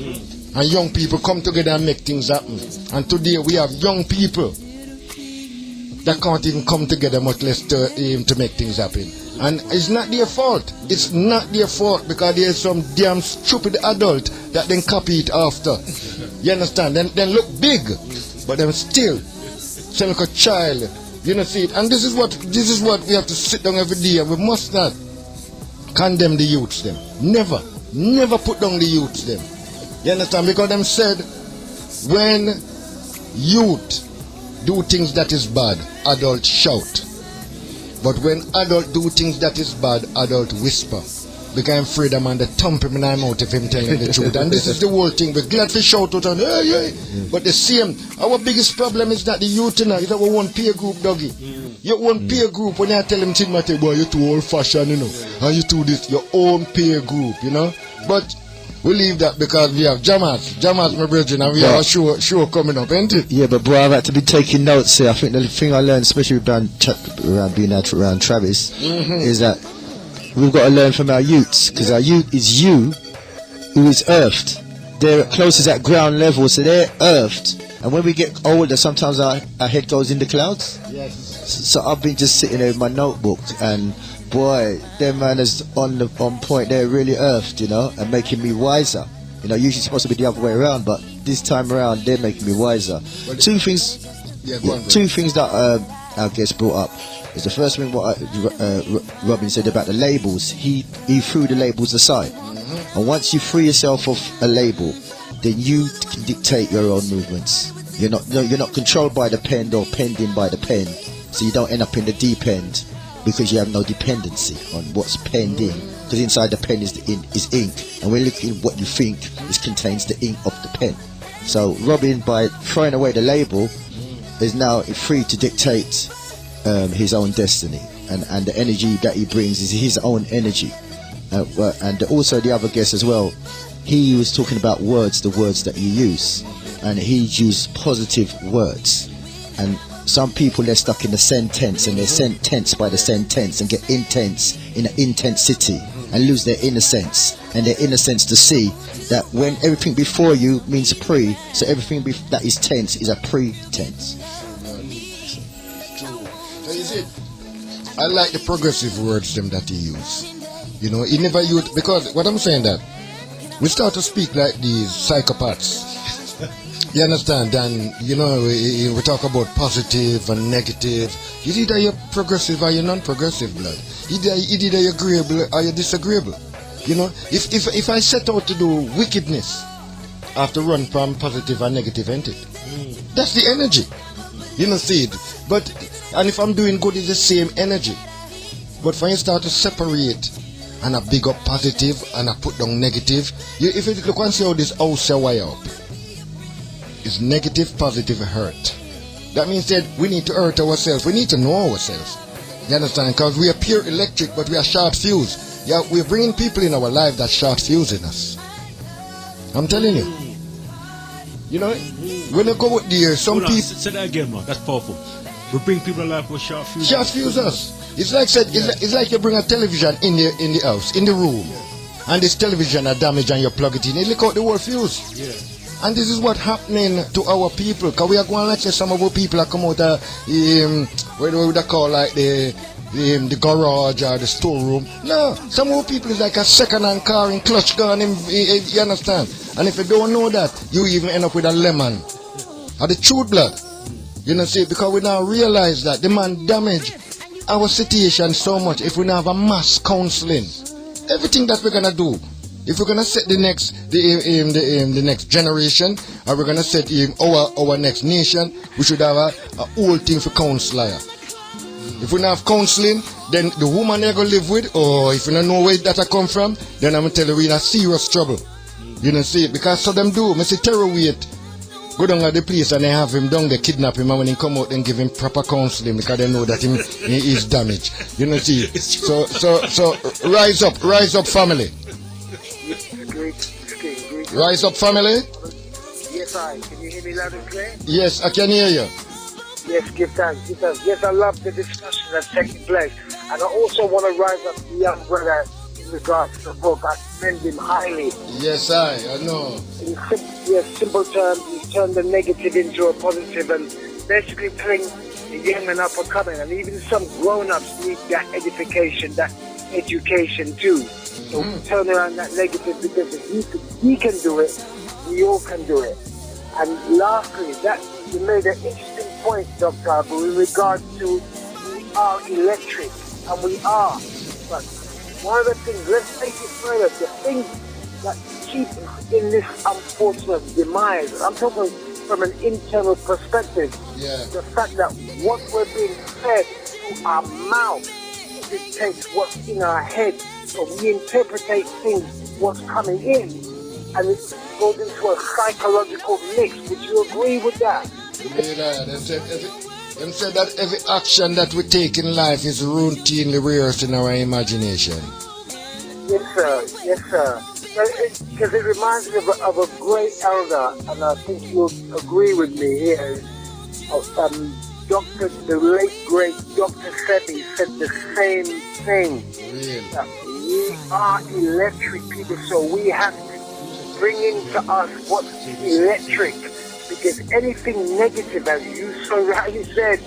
And young people come together and make things happen. And today we have young people that can't even come together, much less to make things happen. And it's not their fault. It's not their fault because there's some damn stupid adult that then copy it after. You understand? Then look big, but then still sound like a child. You know, see it. And this is what we have to sit down every day, and we must not condemn the youths them. Never put down the youths them. You understand? Because them said when youth do things that is bad, adults shout. But when adults do things that is bad, adults whisper. because I'm afraid I'm on the thump him and I'm out if him telling the truth. And this is the whole thing. We're glad to shout out and hey, hey. But the same, our biggest problem is that the youth now is our one peer group, Dougie. Your own peer group, when I tell him, Timothy, boy, you're too old fashioned, you know. And you do this, your own peer group, you know. But we leave that because we have Jamas, my brethren, and we have a show coming up, ain't it? Yeah, but boy, I've had to be taking notes here. I think the thing I learned, especially around being around Travis, is that we've got to learn from our youths, because our youth is you who is earthed. They're closest at ground level, so they're earthed. And when we get older, sometimes our head goes in the clouds. Yes. So I've been just sitting there with my notebook, and boy, them man is on point. They're really earthed, you know, and making me wiser. You know, usually it's supposed to be the other way around, but this time around they're making me wiser. Two things that our guest brought up is the first thing what Robyn said about the labels. He threw the labels aside, and once you free yourself of a label, then you can dictate your own movements. You're not controlled by the pen or penned in by the pen, so you don't end up in the deep end because you have no dependency on what's penned in. Because inside the pen is ink, and we're looking at what you think contains the ink of the pen. So Robyn, by throwing away the label, is now free to dictate his own destiny, and the energy that he brings is his own energy. And also the other guest as well, he was talking about words, the words that you use, and he used positive words. And some people, they're stuck in the sentence, and they're sentenced by the sentence and get intense in an intensity and lose their innocence, and their innocence to see that when everything before you means pre, so everything that is tense is a pre-tense. So you see, I like the progressive words them that he use. You know, he never used, because what I'm saying that we start to speak like these psychopaths. You understand? And you know, we talk about positive and negative. Either you're progressive or you're non-progressive, blood. Either you're agreeable or you're disagreeable. You know, if I set out to do wickedness, I have to run from positive and negative, ain't it? That's the energy. You know, see it. And if I'm doing good, it's the same energy. But when you start to separate, and I big up positive and I put down negative, if you look and see how this house is wired up, it's negative, positive, hurt. That means that we need to hurt ourselves. We need to know ourselves. You understand? Because we are pure electric, but we are short fuse. Yeah, we're bringing people in our life that short fuse in us. I'm telling you. You know, when you go with the some people. Say that again, man. That's powerful. We bring people in life with short fuse. Short fuse us. It's like you bring a television in the house, in the room, and this television are damaged and you plug it in. You look out the whole fuse. Yeah. And this is what happening to our people. Because we are going like say some of our people are come out of what would they call like the garage or the storeroom. No, some of our people is like a second-hand car in clutch gun. You understand? And if you don't know that, you even end up with a lemon or the truth blood. You know, see, because we now realize that the man damaged our situation so much. If we now have a mass counseling, everything that we're gonna do, if we're gonna set the next generation, or we're gonna set our next nation, we should have a whole thing for counselor. If we don't have counseling, then the woman they're gonna live with, or if you don't know where that come from, then I'm gonna tell you we're in a serious trouble. You know, see, because so them do, I say terror weight. Go down at the place and they have him down, they kidnap him, and when he come out, then give him proper counseling because they know that he is damaged. You know, see. So rise up, family. Rise up, family. Yes, can you hear me loud and clear? Yes, I can hear you. Yes, give thanks. Yes, I love the discussion that's taking place, and I also want to rise up the young brother in regards to the book. I commend him highly. Yes, I know. In simple terms, he's turned the negative into a positive, and basically telling the young and up and coming, and even some grown-ups need that edification, that education too. So turn around that negative, because if he can do it, we all can do it. And lastly, that you made an interesting point, Dr. Aboo, in regards to we are electric, and we are. But one of the things, let's take it further, the things that keep in this unfortunate demise, I'm talking from an internal perspective, the fact that what we're being fed through our mouth dictates what's in our head or we interpretate things, what's coming in, and it goes into a psychological mix. Would you agree with that? Them said that every action that we take in life is routinely rehearsed in our imagination. Yes, sir. Yes, sir. Because it reminds me of a great elder, and I think you'll agree with me here. The late great Dr. Sebi said the same thing. Really? That we are electric people, so we have to bring into us what's electric. Because anything negative, as you so rightly said,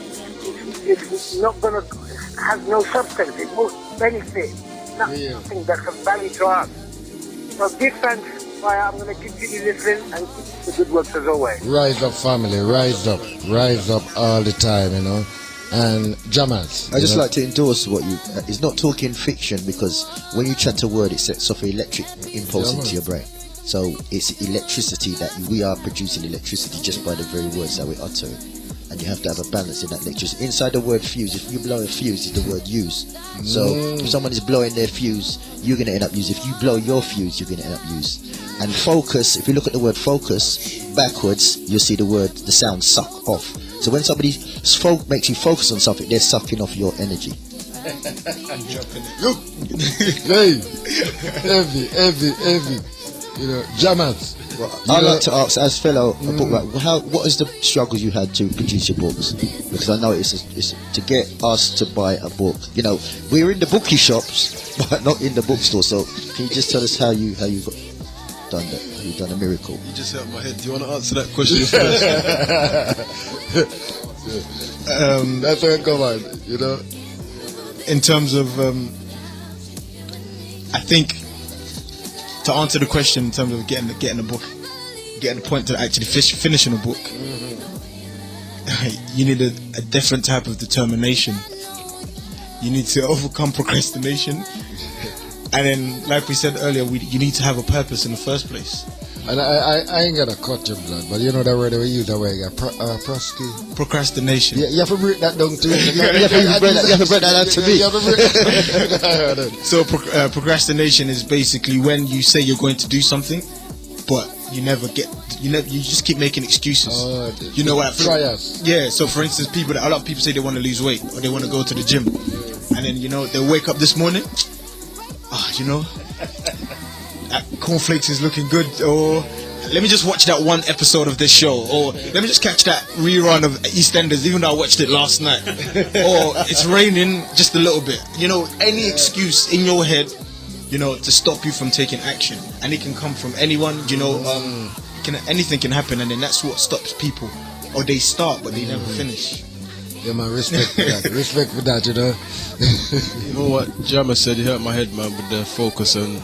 it's not going to have no substance. It won't benefit. Nothing that's of value to us. So give thanks. I'm going to continue listening and keep the good works as always. Rise up, family. Rise up all the time, you know. And Jamas. I just like to endorse what you. It's not talking fiction, because when you chant a word, it sets off an electric impulse into your brain. So it's electricity that we are producing electricity just by the very words that we're uttering. And you have to have a balance in that electricity. Inside the word fuse, if you blow a fuse, is the word use. So if someone is blowing their fuse, you're going to end up use. If you blow your fuse, you're going to end up use. And focus, if you look at the word focus backwards, you'll see the sound suck off. So when somebody makes you focus on something, they're sucking off your energy. Hey, heavy. You know, Jamas. I'd like to ask, as fellow book writer, what is the struggles you had to produce your books? Because I know it's to get us to buy a book. You know, we're in the bookie shops, but not in the bookstore. So can you just tell us how you got done that? How you done a miracle? You just hit my head. Do you want to answer that question first? That's where I come on. You know, in terms of, I think, to answer the question in terms of getting a book, getting the point to actually finishing a book, you need a different type of determination. You need to overcome procrastination, and then, like we said earlier, you need to have a purpose in the first place. And I ain't gonna cut your blood, but you know that word we use that way, procrastination. Yeah, you have to break that down to me. You have to break that out to me. So procrastination is basically when you say you're going to do something, but you just keep making excuses. You know what? Yeah. So for instance, a lot of people say they want to lose weight or they want to go to the gym, and then they wake up this morning. That cornflakes is looking good, or let me just watch that one episode of this show, or let me just catch that rerun of EastEnders, even though I watched it last night, or it's raining just a little bit. Any excuse in your head, to stop you from taking action, and it can come from anyone. Anything can happen, and then that's what stops people, or they start but they never finish. Yeah, man, respect for that. Respect for that, you know. You know what Jammer said, he hurt my head, man, with the focus and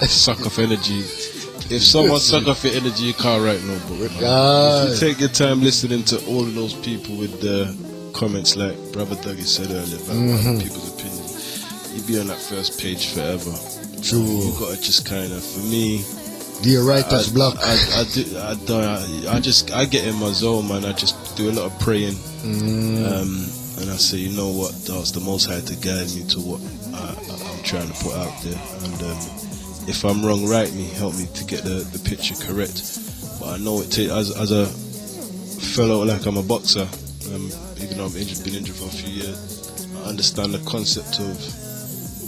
suck off energy. If someone suck off your energy, you can't write no book. If you take your time listening to all of those people with the comments, like Brother Dougie said earlier about people's opinions, you'd be on that first page forever. True. You gotta just kind of, for me, the writer's block. I get in my zone, man. I just do a lot of praying, and I say, you know what, that's the Most High to guide me to what I'm trying to put out there. And if I'm wrong, write me, help me to get the picture correct. But I know it takes, as a fellow, like I'm a boxer, even though I've been injured for a few years, I understand the concept of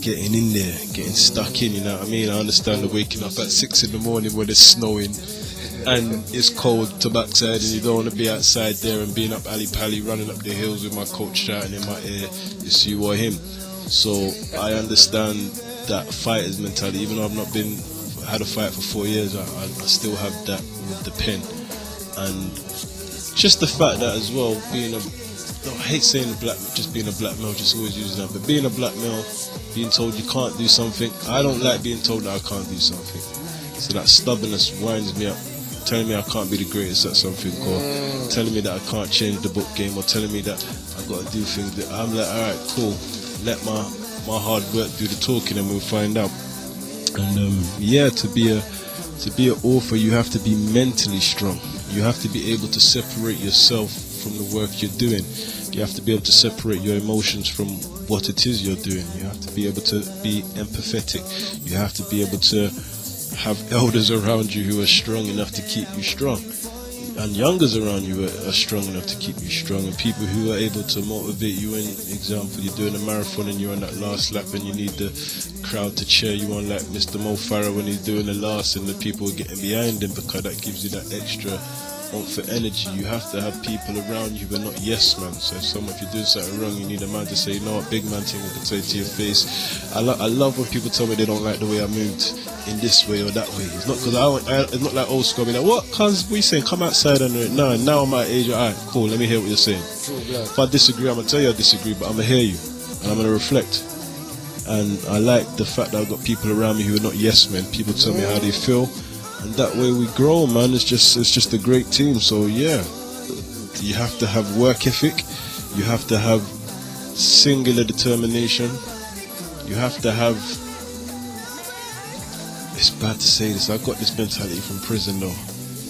getting in there, getting stuck in, you know what I mean? I understand the waking up at 6 in the morning when it's snowing and it's cold to backside, and you don't want to be outside there and being up alley-pally, running up the hills with my coach shouting in my ear, it's you or him. So I understand that fighter's mentality. Even though I've not had a fight for 4 years, I still have that with the pen. And just the fact that as well, I hate saying being a black male, just always using that, but being a black male, being told you can't do something, I don't like being told that I can't do something. So that stubbornness winds me up, telling me I can't be the greatest at something, or telling me that I can't change the book game, or telling me that I've got to do things that I'm like, alright, cool, let my hard work do the talking and we'll find out. And to be an author, you have to be mentally strong. You have to be able to separate yourself from the work you're doing, You have to be able to separate your emotions from what it is you're doing. You have to be able to be empathetic. You have to be able to have elders around you who are strong enough to keep you strong, and youngers around you are strong enough to keep you strong, and people who are able to motivate you. In example, you're doing a marathon and you're on that last lap and you need the crowd to cheer you on, like Mr. Mo Farah when he's doing the last and the people are getting behind him, because that gives you that extra oomph for energy. You have to have people around you who are not yes man. So if you're doing something wrong, you need a man to say, no, a big man thing we can say to your face. I love when people tell me they don't like the way I moved in this way or that way. It's not because it's not like old school. I mean, like, what? Cause we saying come outside and no. Now I'm at age. Alright, cool. Let me hear what you're saying. If I disagree, I'm gonna tell you I disagree, but I'm gonna hear you and I'm gonna reflect. And I like the fact that I've got people around me who are not yes men. People tell me how they feel, and that way we grow, man. It's just a great team. So yeah, you have to have work ethic. You have to have singular determination. You have to have. It's bad to say this. I got this mentality from prison though.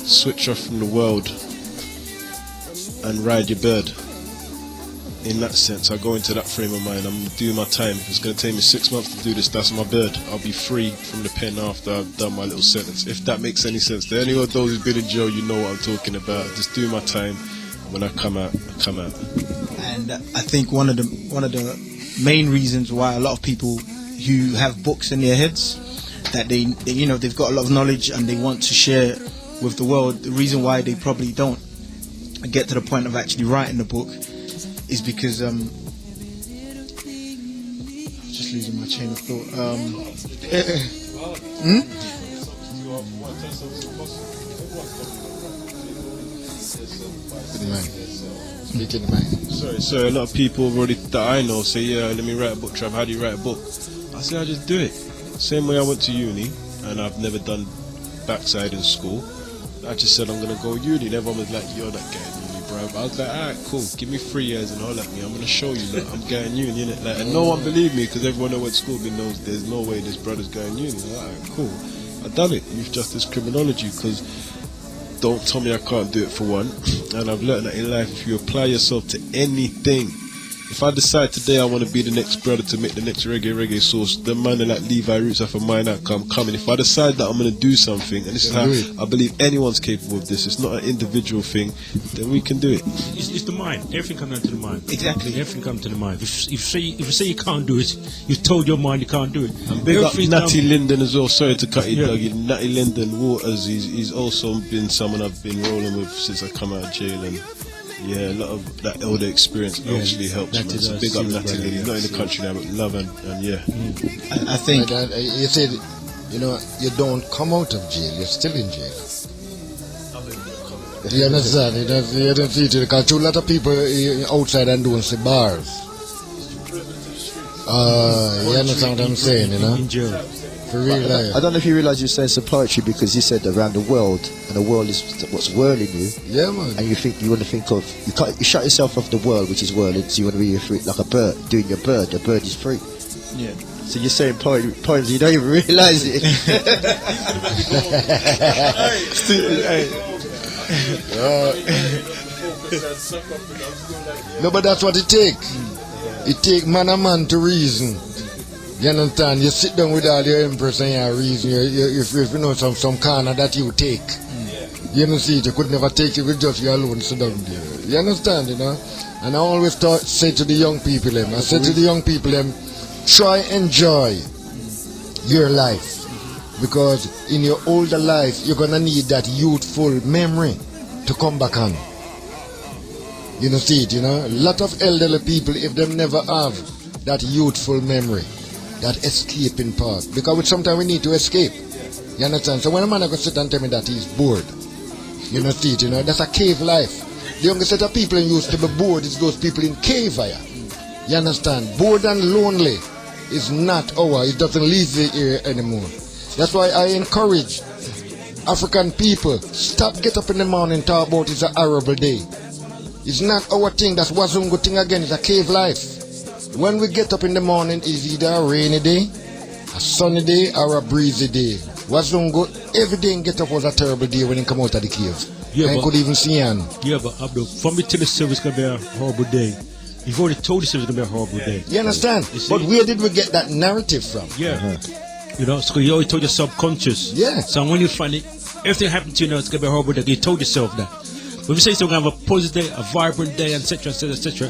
Switch off from the world and ride your bird. In that sense, I go into that frame of mind. I'm going to do my time. If it's going to take me 6 months to do this, that's my bird. I'll be free from the pen after I've done my little sentence. If that makes any sense to any of those who've been in jail, you know what I'm talking about. Just do my time. When I come out, I come out. And I think one of the main reasons why a lot of people who have books in their heads, that they they've got a lot of knowledge and they want to share with the world, the reason why they probably don't get to the point of actually writing the book is because just losing my chain of thought. Sorry, a lot of people already that I know say, yeah, let me write a book. Trav, how do you write a book? I say, I just do it. Same way I went to uni and I've never done backside in school. I just said I'm gonna go uni. And everyone was like, you're that guy in uni, bro. But I was like, alright, cool. Give me 3 years and holler at me. I'm gonna show you that I'm going uni, innit? Like, and no one believed me because everyone who went to school with me knows there's no way this brother's going uni. Alright, cool. I done it. Youth justice criminology, because don't tell me I can't do it for one. And I've learned that in life, if you apply yourself to anything, if I decide today I want to be the next brother to make the next reggae sauce, the man like Levi Roots off of mine that come coming. If I decide that I'm going to do something, and this is how I believe anyone's capable of this, it's not an individual thing, then we can do it. It's the mind. Everything comes down to the mind. Exactly. Everything comes to the mind. If you say you can't do it, you've told your mind you can't do it. And big up Natty Linden as well. Sorry to cut you, Dougie. Natty Linden Waters. He's also been someone I've been rolling with since I come out of jail, and yeah, a lot of that elder experience actually helps, man. So big up Natty Linden. He's not in the country now, but love and yeah. I think you said, you don't come out of jail. You're still in jail. You understand? You don't see it because a lot of people outside and doing cigars. You understand what I'm saying, In jail. For real life. I don't know if you realise you're saying some poetry because you said around the world, and the world is what's whirling you. Yeah, man. And you want to think of, you shut yourself off the world, which is whirling, so you want to be free, like a bird, doing your bird. The bird is free. Yeah. So you're saying poems, you don't even realise it. No, but that's what it takes. It takes man and man to reason. You understand? You sit down with all your empress and your reason. If you know some corner that you take. You know, see, you could never take it with just you alone sit down there. You understand, And I always say to the young people, try enjoy your life. Because in your older life, you're going to need that youthful memory to come back on. You know, see it, A lot of elderly people, if they never have that youthful memory, that escaping part, because sometimes we need to escape. You understand? So when a man goes sit and tell me that he's bored, you know, see it, that's a cave life. The youngest set of people used to be bored is those people in cave here. You understand? Bored and lonely is not it doesn't leave the area anymore. That's why I encourage African people, get up in the morning and talk about it's a horrible day. It's not our thing, that's Wazungu thing again, it's a cave life. When we get up in the morning, it's either a rainy day, a sunny day, or a breezy day. Wazungu, every day in get up was a terrible day when he come out of the cave. Yeah, I could even see him. Yeah, but Abdul, for me till the service can be a horrible day. You've already told yourself it's going to be a horrible day. You understand? You see? But where did we get that narrative from? Yeah. You know, so you always told your subconscious. Yeah. So when you find it, everything happened to you, it's going to be a horrible day. You told yourself that. But if you say you're going to have a positive day, a vibrant day, etc., etc., etc.,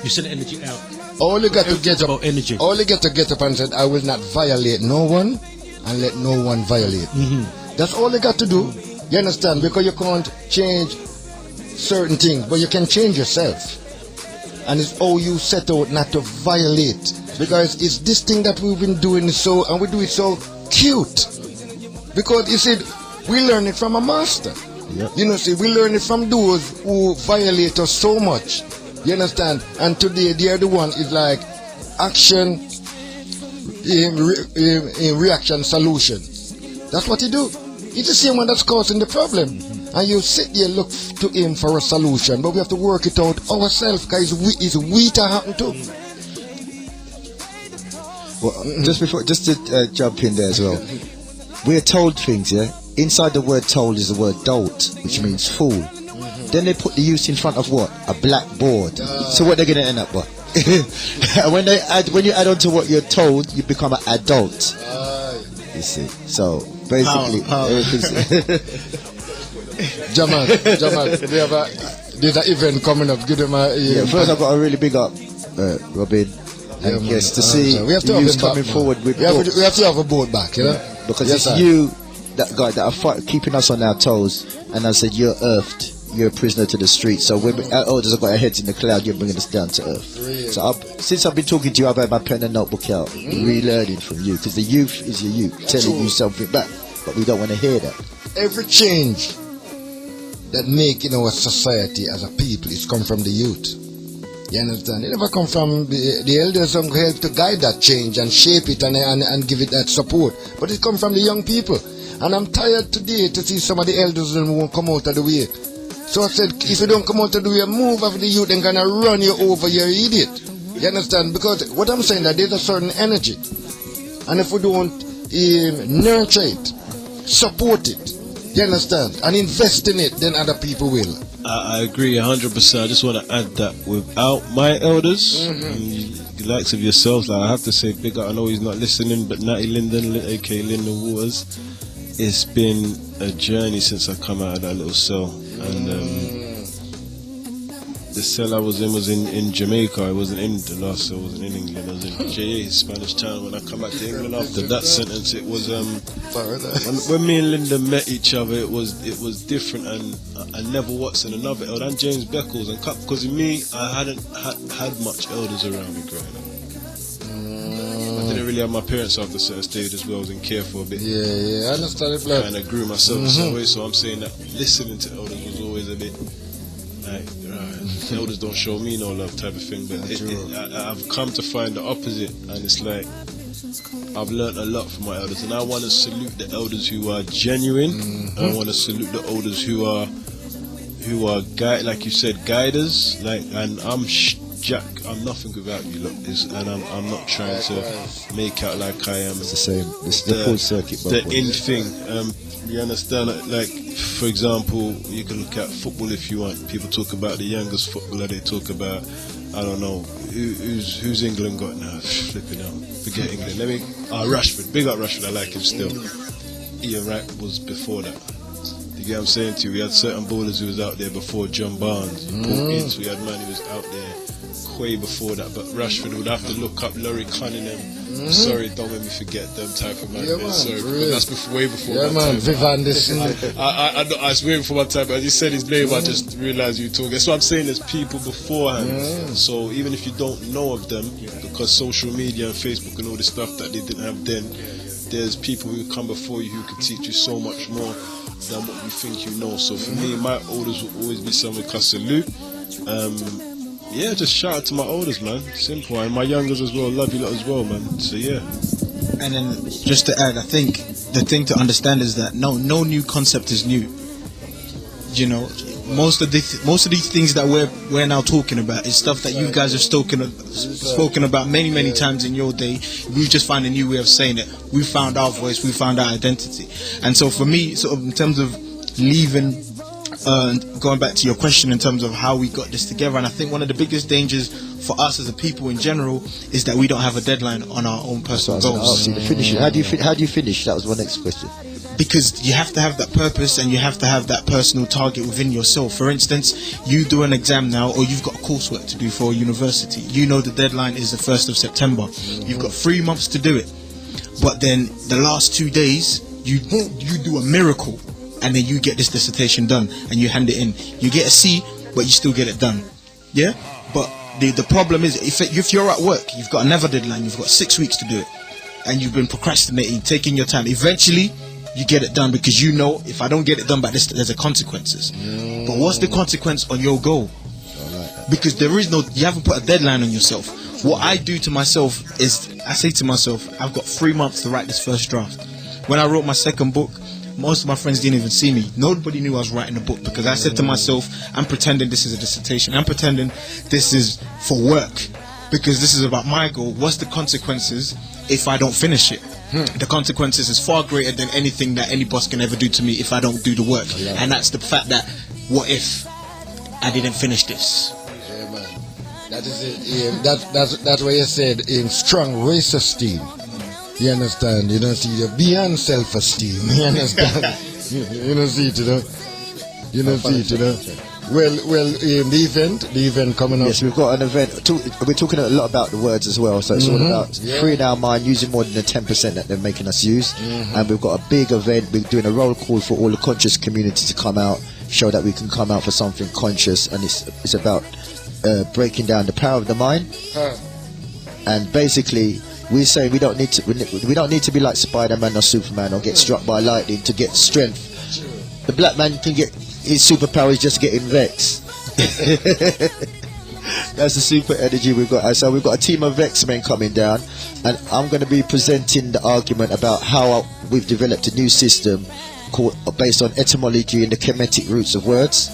you send the energy out. All you got to get up, about energy. all you got to get up and say, I will not violate no one and let no one violate me. That's all you got to do. You understand? Because you can't change certain things, but you can change yourself. And it's all you set out not to violate. Because it's this thing that we've been doing so, and we do it so cute. Because you see, we learn it from a master. Yep. You know, see, we learn it from those who violate us so much. You understand? And today, the other one is like action, reaction, solution. That's what he do. It's the same one that's causing the problem. And you sit there look to him for a solution, but we have to work it out ourselves because it's we to happen to. Well, just to jump in there as well, we're told things, yeah? Inside the word told is the word dolt, which means fool. Then they put the use in front of what? A blackboard. So what they're going to end up with? when you add on to what you're told, you become an adult. You see. So basically, Jamal, there's an event coming up. Give them a. First, I've got to really big up Robyn. And yes, to see we have to you coming forward with we have to have a board back, you know? Because it's you, that guy, that are keeping us on our toes. And I said, you're earthed. You're a prisoner to the street. So when our elders have got our heads in the cloud, you're bringing us down to earth. Really? So since I've been talking to you, I've had my pen and notebook out, relearning from you, because the youth is your youth, telling you something back, but we don't want to hear that. Every change that make in our society as a people is come from the youth. You understand? It never come from the elders who help to guide that change and shape it and give it that support. But it come from the young people. And I'm tired today to see some of the elders who won't come out of the way. So I said, if you don't come out of the way, move after the youth, they're gonna run you over, you idiot. You understand? Because what I'm saying, that there's a certain energy. And if we don't nurture it, support it, you understand, and invest in it, then other people will. I agree 100%. I just want to add that without my elders, the likes of yourselves, like I have to say big up, I know he's not listening, but Natty Linden, aka Lyndon Waters, it's been a journey since I come out of that little cell. And the cell I was in Jamaica. I wasn't in the last cell, I wasn't in England. I was in JA, Spanish Town. When I come back to England after that sentence, it was when me and Linda met each other, it was different. And Neville Watson, another elder, and James Beckles, and because in me, I hadn't had much elders around me growing up. I didn't really have my parents after a certain stage as well. I was in care for a bit. Yeah, I understand it. Kind of grew myself in some way, so I'm saying that listening to elders was always a bit like, elders don't show me no love type of thing. But I've come to find the opposite, and it's like I've learned a lot from my elders, and I want to salute the elders who are genuine. I want to salute the elders who are like you said, guiders. Like, and Jack, I'm nothing without you, look, and I'm not trying to make out like I am. It's the same. It's the full circuit. The in thing. You understand? Like, for example, you can look at football if you want. People talk about the youngest footballer. They talk about, I don't know, who's England got now? Flipping out. Forget England. Rashford. Big up Rashford. I like him still. Ian Wright was before that. You get what I'm saying to you? We had certain ballers who was out there before John Barnes. Paul Ince. We had man who was out there way before that, but Rashford would have to look up Laurie Cunningham. Sorry, don't let me forget them type of man. Sorry, but that's way before my time. Vivan, this I was waiting for my time, but as you said his name, I just realised you talking. That's what I'm saying, there's people beforehand. So even if you don't know of them, because social media and Facebook and all the stuff that they didn't have then, there's people who come before you who can teach you so much more than what you think you know. So for me, my elders will always be someone I salute. Yeah, just shout out to my elders, man. Simple. And my youngers as well. Love you lot as well, man. So yeah. And then just to add, I think the thing to understand is that no new concept is new. You know, most of these things that we're now talking about is stuff that you guys have spoken about many times in your day. We just find a new way of saying it. We found our voice. We found our identity. And so for me, sort of in terms of leaving. Going back to your question in terms of how we got this together, and I think one of the biggest dangers for us as a people in general is that we don't have a deadline on our own personal So I was goals. gonna ask you to finish it. How do you finish? That was my next question. Because you have to have that purpose and you have to have that personal target within yourself. For instance, you do an exam now, or you've got coursework to do for university. You know the deadline is the 1st of September. You've got 3 months to do it. But then the last 2 days, you do a miracle, and then you get this dissertation done and you hand it in. You get a C, but you still get it done. Yeah? But the problem is, if you're at work, you've got another deadline, you've got 6 weeks to do it, and you've been procrastinating, taking your time, eventually you get it done, because you know, if I don't get it done by this, there's a consequences. But what's the consequence on your goal? Because there is no, you haven't put a deadline on yourself. What I do to myself is, I say to myself, I've got 3 months to write this first draft. When I wrote my second book, most of my friends didn't even see me. Nobody knew I was writing a book, because I said to myself, I'm pretending this is a dissertation. I'm pretending this is for work, because this is about my goal. What's the consequences if I don't finish it? The consequences is far greater than anything that any boss can ever do to me if I don't do the work. And that's the fact that, what if I didn't finish this? Yeah, man. That is it. That's why you said in strong race esteem. You understand? You don't see the beyond self-esteem. You understand? you don't see it, you know. You don't see it, you know. Well, the event coming up. Yes, we've got an event. We're talking a lot about the words as well, so it's all about freeing our mind, using more than the 10% that they're making us use. And we've got a big event. We're doing a roll call for all the conscious community to come out, show that we can come out for something conscious, and it's about breaking down the power of the mind. And basically, we say we don't need to be like Spider-Man or Superman or get struck by lightning to get strength. The black man can get his superpower is just getting vexed. That's the super energy we've got. So we've got a team of Vex men coming down, and I'm going to be presenting the argument about how we've developed a new system based on etymology and the Kemetic roots of words.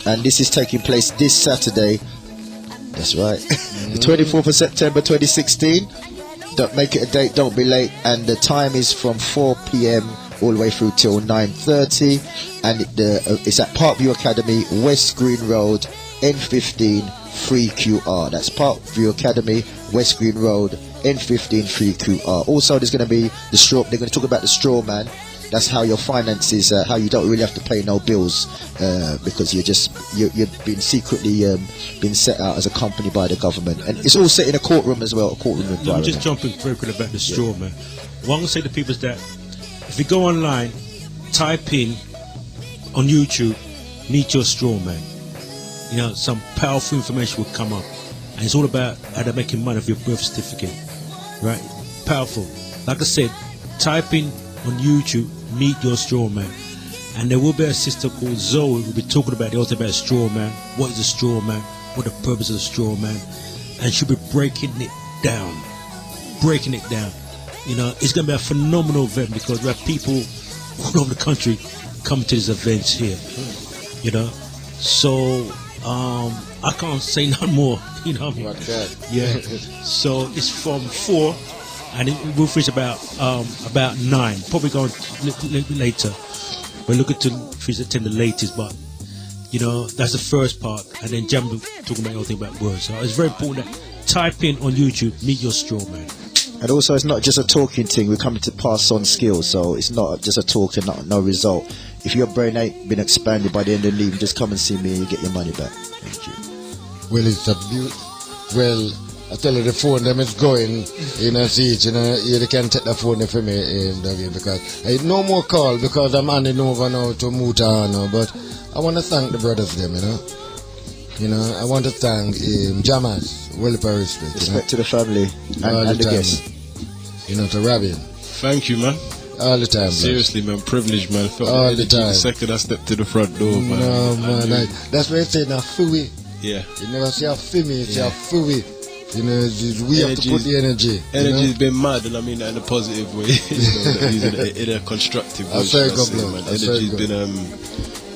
And this is taking place this Saturday. That's right, the 24th of September 2016. Don't make it a date, don't be late. And the time is from 4 p.m. all the way through till 9:30, and it's at Parkview Academy, West Green Road, N15 3QR. That's Parkview Academy, West Green Road, N15 3QR. Also, there's going to be they're going to talk about the straw man. That's how your finances, how you don't really have to pay no bills, because you've been secretly been set out as a company by the government, and it's all set in a courtroom as well, a courtroom environment. I'm just jumping very quick about the straw man. What I'm going to say to people is that if you go online, type in on YouTube, meet your straw man. You know, some powerful information will come up, and it's all about how they're making money of your birth certificate, right? Powerful. Like I said, type in on YouTube, meet your straw man, and there will be a sister called Zoe who will be talking about the author about straw man. What is a straw man? What the purpose of a straw man? And she'll be breaking it down. You know, it's going to be a phenomenal event, because we have people all over the country coming to these events here. You know, so I can't say no more. You know what I mean? Yeah. So it's from 4, and it will finish about 9. Probably going later. We're looking to finish at 10 the latest, but you know, that's the first part, and then Jam talking about everything about words. So it's very important that type in on YouTube, meet your straw man. And also, it's not just a talking thing. We're coming to pass on skills, so it's not just a talk and no result. If your brain ain't been expanded by the end of the leave, just come and see me and you get your money back. Thank you. Well, it's a well, I tell you, the phone them is going, you know, see it, you know, you can take the phone for me, Dougie, because I no more call, because I'm handing over now to Muta now, but I want to thank the brothers them, you know. You know, I want to thank Jamas, well respect. Respect to the family and the guests. You know, to Robyn. Thank you, man. All the time, seriously, man. Privileged, man. Felt all the time. The second I stepped to the front door, man. No, man. That's why I say now, fooey. Yeah. You never say a fimi, it's a fooey. You know, we have to put the energy. Energy's been mad, and I mean that in a positive way. You know, in a constructive way. Energy's been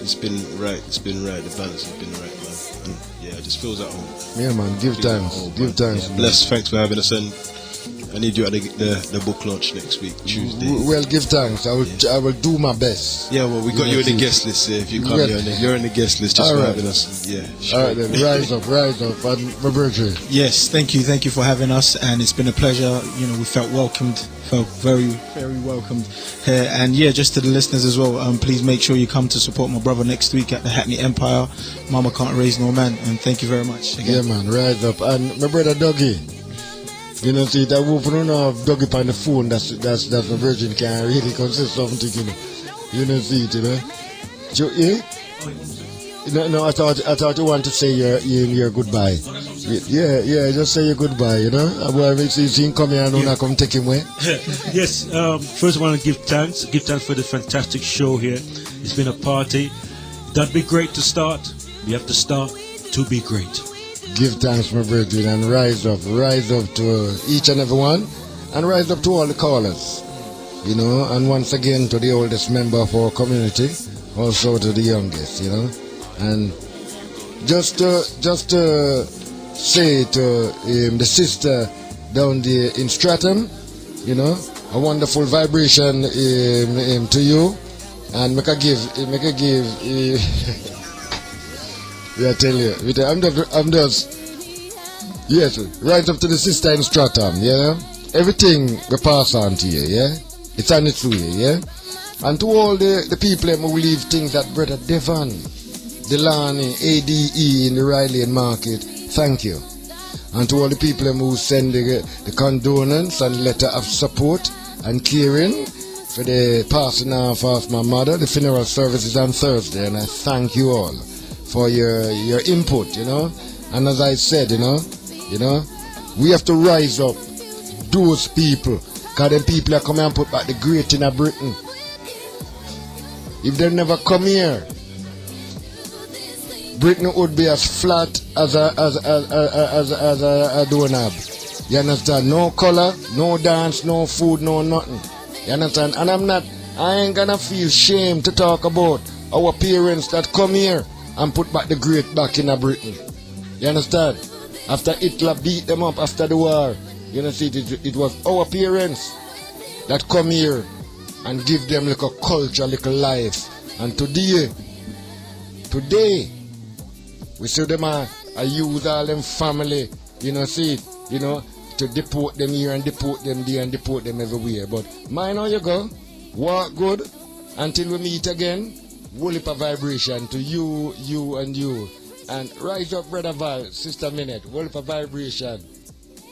it's been right. The balance has been right, man. And yeah, it just feels at home. Yeah, man. Give thanks. Yeah, bless. Thanks for having us, and I need you at the book launch next week, Tuesday. Well, give thanks. I will do my best. Yeah, well, we got you on the guest list. If you come here, you're on the guest list just All for right. having us. Yeah. Sure. All right then, rise up, and my brother. Yes, thank you for having us, and it's been a pleasure. You know, we felt welcomed, felt very, very welcomed here, and yeah, just to the listeners as well. Please make sure you come to support my brother next week at the Hackney Empire. Mama can't raise no man, and thank you very much again. Yeah, man, rise up, and my brother Dougie. You know, see that wolf don't have Dougie on the phone. That's a virgin can really consist something. You know, see it. You know. So, No, I thought you want to say your goodbye. Yeah, just say your goodbye, you know. Well, if you see him come here, I come take him away. Yes, first I want to give thanks for the fantastic show here. It's been a party. That'd be great to start. We have to start to be great. Give thanks, my brethren, and rise up to each and every one, and rise up to all the callers, you know, and once again to the oldest member of our community, also to the youngest, you know, and just to say to the sister down there in Stratham, you know, a wonderful vibration to you, and make a give. Yeah, I tell you, I'm just, yes, right up to the sister in Stratham, yeah? Everything we pass on to you, yeah? It's on its way, yeah? And to all the people who leave things that Brother Devon, Delani, ADE in the Riley Market, thank you. And to all the people who send the condolence and letter of support and caring for the passing off of my mother, the funeral services on Thursday, and I thank you all for your input, you know. And as I said, you know, we have to rise up those people, because them people are coming and put back the great in Britain. If they never come here, Britain would be as flat as a doorknob. You understand? No color, no dance, no food, no nothing. You understand? And I ain't gonna feel shame to talk about our parents that come here and put back the great back in Britain. You understand? After Hitler beat them up after the war, you know, see, it was our parents that come here and give them like a culture, like a life. And today, we see them use all them family, you know, see, you know, to deport them here and deport them there and deport them everywhere. But mind how you go, walk good until we meet again. Whole heap of vibration to you, and rise up, Brother Val, Sister Minute. Whole heap of vibration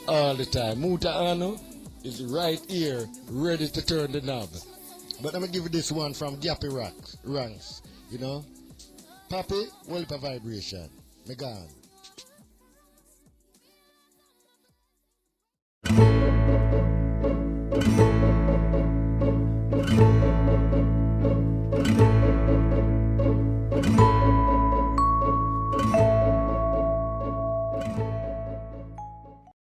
all the time. Muta Anu is right here, ready to turn the knob. But I'm gonna give you this one from Gappy Ranks, you know. Papi, whole heap of vibration. Me gone.